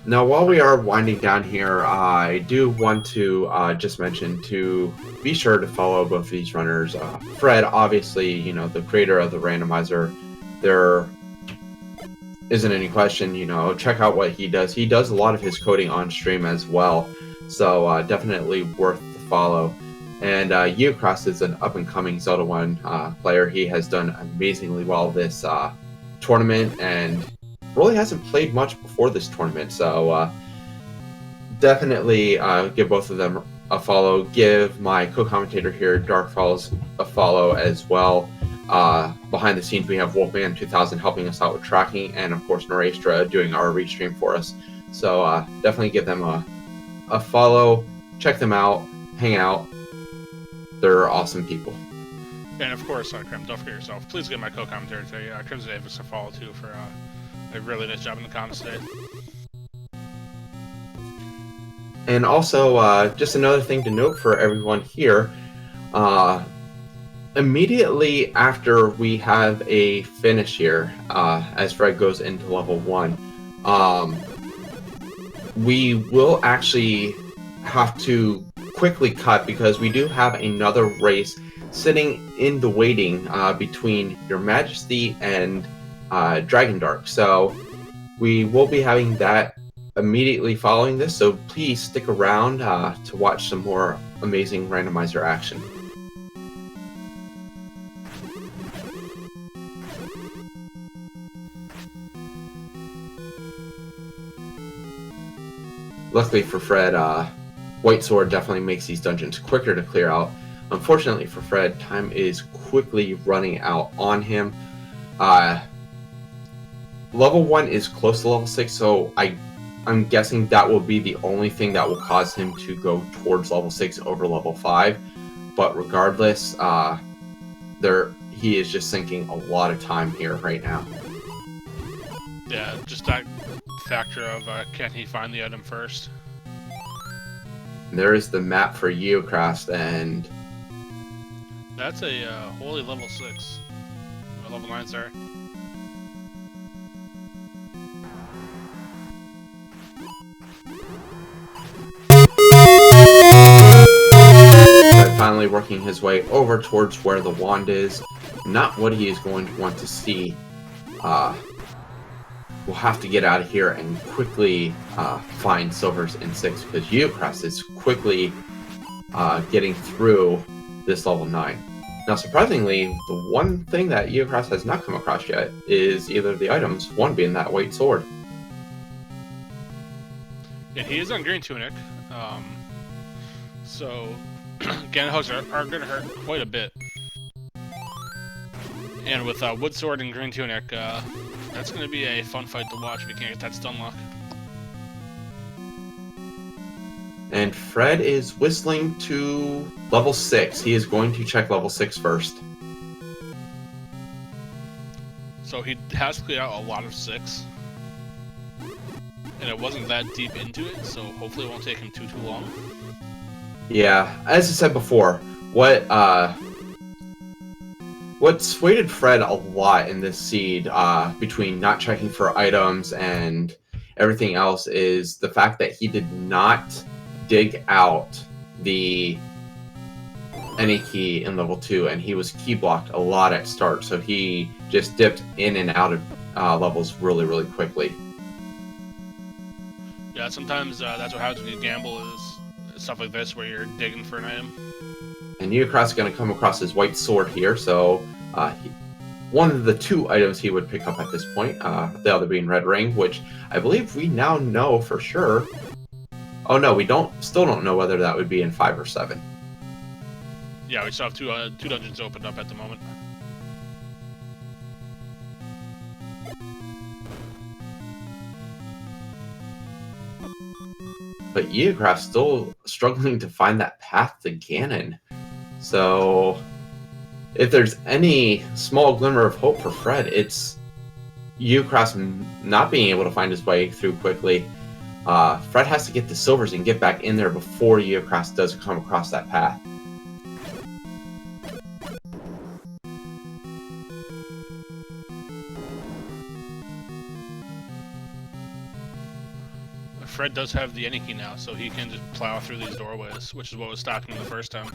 Now, while we are winding down here, I do want to just mention to be sure to follow both these runners. Fred, obviously, you know, the creator of the Randomizer, there isn't any question, you know, check out what he does. He does a lot of his coding on stream as well, so definitely worth the follow. And Yeokrast is an up-and-coming Zelda 1 player. He has done amazingly well this tournament, and really hasn't played much before this tournament, so definitely give both of them a follow. Give my co-commentator here, Dark Falls, a follow as well. Behind the scenes, we have Wolfman 2000 helping us out with tracking, and of course Norastra doing our restream for us. So definitely give them a follow. Check them out. Hang out. They're awesome people. And of course, Krim, don't forget yourself. Please give my co-commentator today, Crimson Davis, a follow too for a really nice job in the comments today. And also, just another thing to note for everyone here, immediately after we have a finish here, as Fred goes into level 1, we will actually have to quickly cut because we do have another race sitting in the waiting between Your Majesty and Dragon Dark. So we will be having that immediately following this, so please stick around to watch some more amazing randomizer action. Luckily for Fred, White Sword definitely makes these dungeons quicker to clear out. Unfortunately for Fred, time is quickly running out on him. Level 1 is close to level 6, so I'm guessing that will be the only thing that will cause him to go towards level 6 over level 5. But regardless, he is just sinking a lot of time here right now. Yeah, just that factor of can he find the item first? There is the map for Yeokrast, and that's a holy level 6. Level 9, sorry. Finally working his way over towards where the wand is. Not what he is going to want to see. We'll have to get out of here and quickly find silvers in 6 because Yeokrast is quickly getting through this level 9. Now, surprisingly, the one thing that Yeokrast has not come across yet is either of the items, one being that white sword. Yeah, he is on Green Tunic, so Gannon Hugs are going to hurt quite a bit. And with Wood Sword and Green Tunic, that's going to be a fun fight to watch if you can't get that stun lock. And Fred is whistling to level 6. He is going to check level 6 first. So he has cleared out a lot of 6. And it wasn't that deep into it, so hopefully it won't take him too long. Yeah, as I said before, what swayed Fred a lot in this seed, between not checking for items and everything else, is the fact that he did not dig out the any key in level 2, and he was key blocked a lot at start, so he just dipped in and out of levels really, really quickly. Yeah, sometimes that's what happens when you gamble, is stuff like this where you're digging for an item. And Yeokrast is going to come across his white sword here, so one of the 2 items he would pick up at this point, the other being Red Ring, which I believe we now know for sure. Oh no, we still don't know whether that would be in 5 or 7. Yeah, we still have two dungeons opened up at the moment. But Yeokrast still struggling to find that path to Ganon. So if there's any small glimmer of hope for Fred, it's Yeokrast not being able to find his way through quickly. Fred has to get the silvers and get back in there before Yeokrast does come across that path. Fred does have the Eniki now, so he can just plow through these doorways, which is what was stopping him the first time.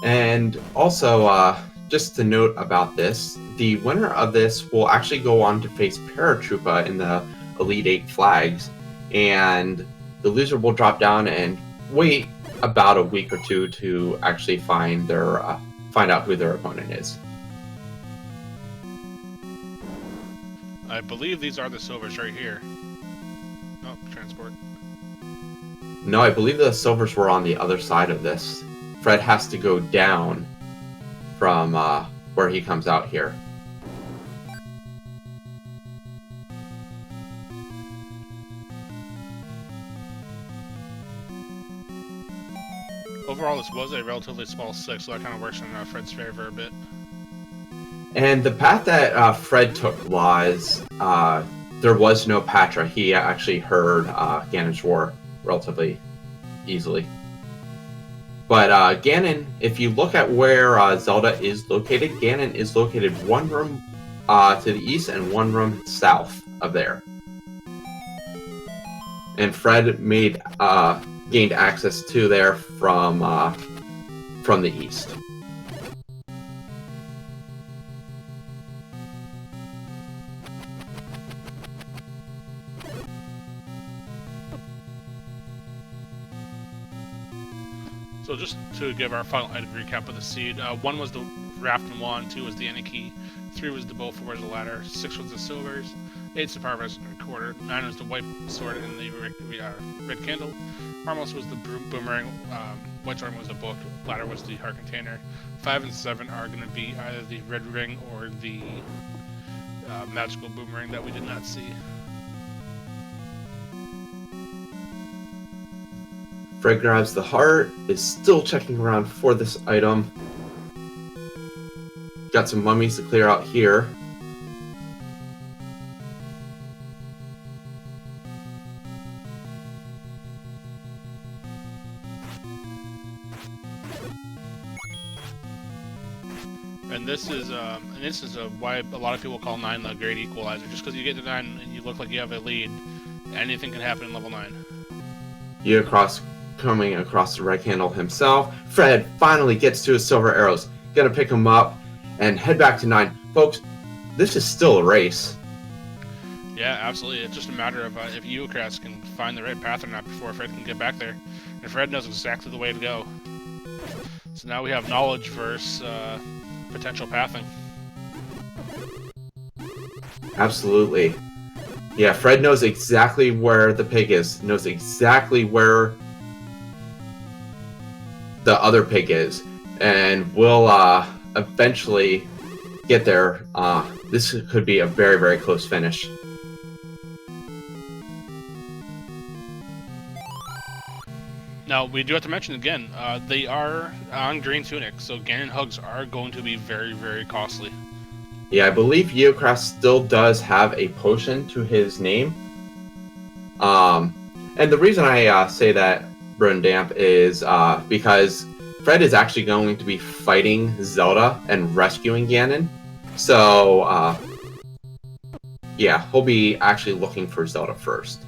And also, just to note about this, the winner of this will actually go on to face Paratroopa in the Elite 8 flags, and the loser will drop down and wait about a week or 2 to actually find out who their opponent is. I believe these are the silvers right here. Oh, transport. No, I believe the silvers were on the other side of this. Fred has to go down from where he comes out here. Overall, this was a relatively small 6, so that kind of works in Fred's favor a bit. And the path that Fred took was, there was no Patra. He actually heard Ganon's roar relatively easily. But Ganon, if you look at where Zelda is located, Ganon is located one room to the east and one room south of there. And Fred gained access to there from the east. So just to give our final item recap of the seed, 1 was the raft and wand, 2 was the Aniki, 3 was the bow, 4 was the ladder, 6 was the silvers, 8's the power vest and recorder, 9 was the white sword and the red candle, Armless was the boomerang, white sword was the book, ladder was the heart container, 5 and 7 are going to be either the red ring or the magical boomerang that we did not see. Fred grabs the heart, is still checking around for this item. Got some mummies to clear out here. And this is why a lot of people call 9 the great equalizer. Just because you get to 9 and you look like you have a lead, anything can happen in level 9. Yeokrast coming across the red candle himself. Fred finally gets to his silver arrows. Gonna pick him up and head back to 9. Folks, this is still a race. Yeah, absolutely. It's just a matter of if Yeokrast can find the right path or not before Fred can get back there. And Fred knows exactly the way to go. So now we have knowledge versus potential pathing. Absolutely. Yeah, Fred knows exactly where the pig is, knows exactly where the other pig is, and will eventually get there. This could be a very, very close finish. Now, we do have to mention again, they are on green tunic, so Ganon hugs are going to be very, very costly. Yeah, I believe Yeokrast still does have a potion to his name. And the reason I say that, Brundamp, is because Fred is actually going to be fighting Zelda and rescuing Ganon. So, yeah, he'll be actually looking for Zelda first.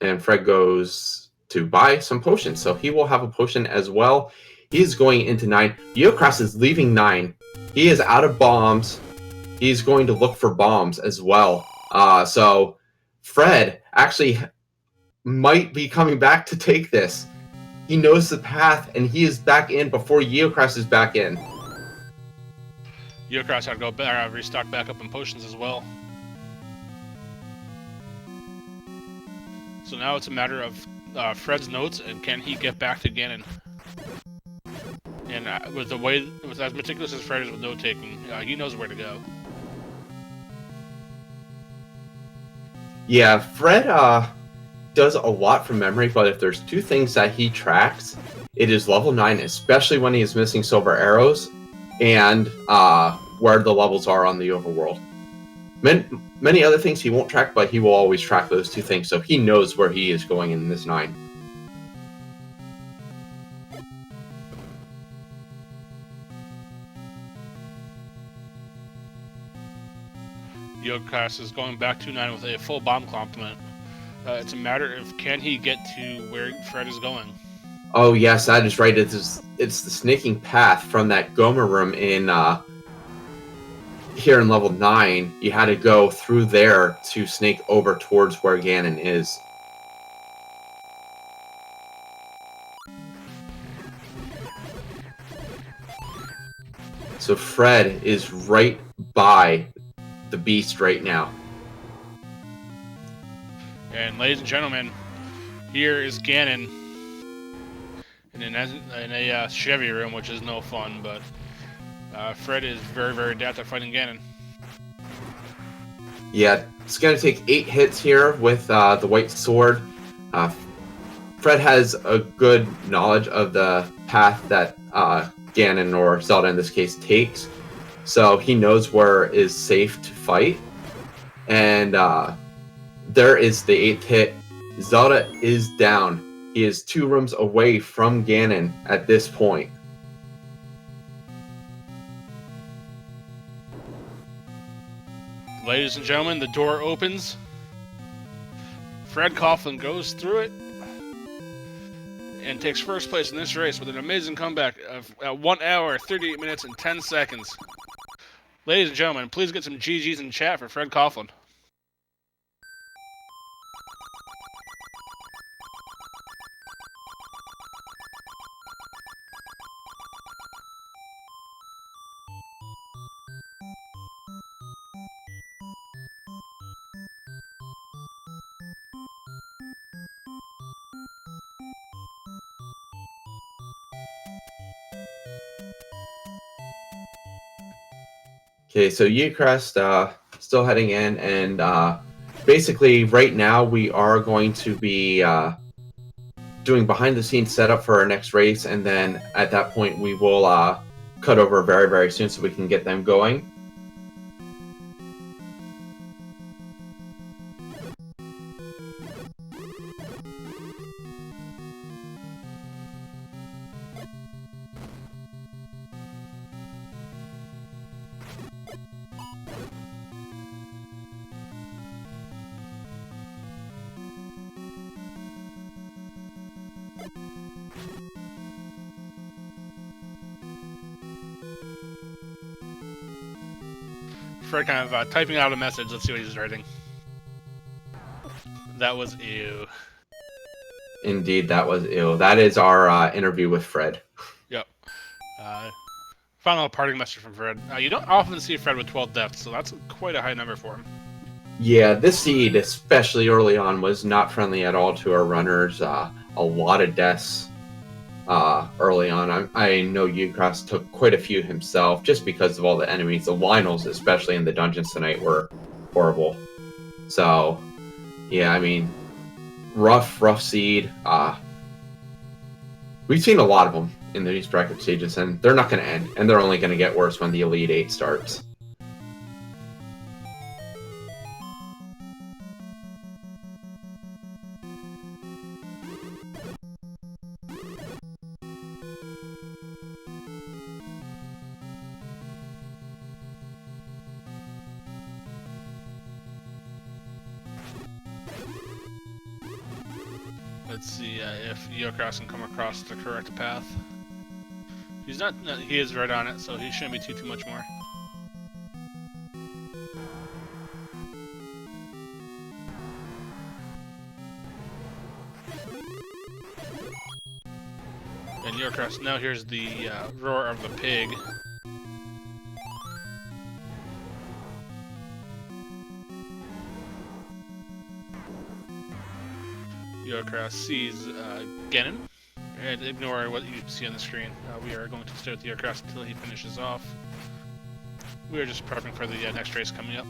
And Fred goes to buy some potions, so he will have a potion as well. He is going into 9. Yeokrast is leaving 9. He is out of bombs. He's going to look for bombs as well. So Fred actually might be coming back to take this. He knows the path, and he is back in before Yeokrast is back in. Yeokrast had to go back, restock back up in potions as well. So now it's a matter of Fred's notes and can he get back to Ganon. And with as meticulous as Fred is with note taking, he knows where to go. Yeah, Fred does a lot from memory, but if there's 2 things that he tracks, it is level 9, especially when he is missing silver arrows, and where the levels are on the overworld. Many other things he won't track, but he will always track those 2 things, so he knows where he is going in this 9. Yeokrast is going back to 9 with a full bomb complement. It's a matter of can he get to where Fred is going. Oh yes, that is right. It's the snaking path from that Gomer room in here in level 9. You had to go through there to snake over towards where Ganon is. So Fred is right by the beast right now. And ladies and gentlemen, here is Ganon in a Chevy room, which is no fun, but Fred is very, very adept at fighting Ganon. Yeah, it's going to take 8 hits here with the white sword. Fred has a good knowledge of the path that Ganon, or Zelda in this case, takes. So he knows where is safe to fight. And there is the 8th hit. Zelda is down. He is 2 rooms away from Ganon at this point. Ladies and gentlemen, the door opens. Fred Coughlin goes through it and takes first place in this race with an amazing comeback of 1 hour, 38 minutes, and 10 seconds. Ladies and gentlemen, please get some GGs in chat for Fred Coughlin. Okay, so Yeokrast still heading in, and basically right now we are going to be doing behind-the-scenes setup for our next race, and then at that point we will cut over very, very soon so we can get them going. Fred kind of typing out a message. Let's see what he's writing. That was ew. Indeed, that was ew. That is our interview with Fred. Yep. Final parting message from Fred. You don't often see Fred with 12 deaths, so that's quite a high number for him. Yeah, this seed, especially early on, was not friendly at all to our runners. A lot of deaths early on. I know Yeokrast took quite a few himself just because of all the enemies. The Lionels, especially in the dungeons tonight, were horrible. So, yeah, I mean, rough seed. We've seen a lot of them in these bracket stages, and they're not going to end, and they're only going to get worse when the Elite 8 starts. Let's see if Yeokrast can come across the correct path. He's not. No, he is right on it, so he shouldn't be too much more. And Yeokrast. Now here's the roar of the pig. Yeokrast sees Ganon, and ignore what you see on the screen. We are going to stay with Yeokrast until he finishes off. We are just prepping for the next race coming up.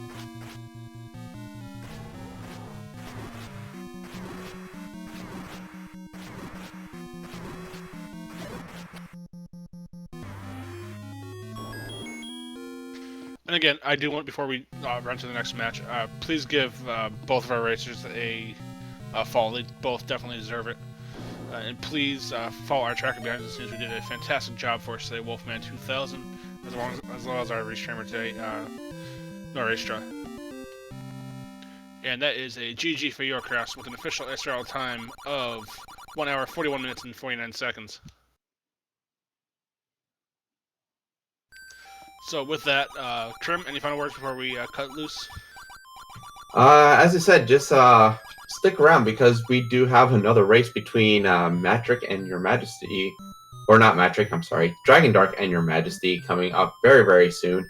And again, I do want, before we run to the next match, please give both of our racers a follow. They both definitely deserve it. And please follow our tracker behind the scenes. We did a fantastic job for us today, Wolfman 2000, as well as our restreamer today, Noristra. And that is a GG for Yeokrast with an official SRL time of 1 hour, 41 minutes, and 49 seconds. So with that, Trim, any final words before we cut loose? As I said, just stick around because we do have another race between Matric and Your Majesty, or not Matric, I'm sorry, Dragon Dark and Your Majesty coming up very, very soon.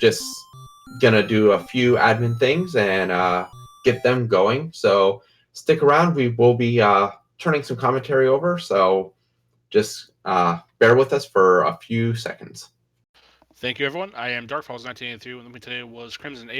Just gonna do a few admin things and get them going. So stick around. We will be turning some commentary over. So just bear with us for a few seconds. Thank you, everyone. I am Dark Falls 1983, and with me today was Crimson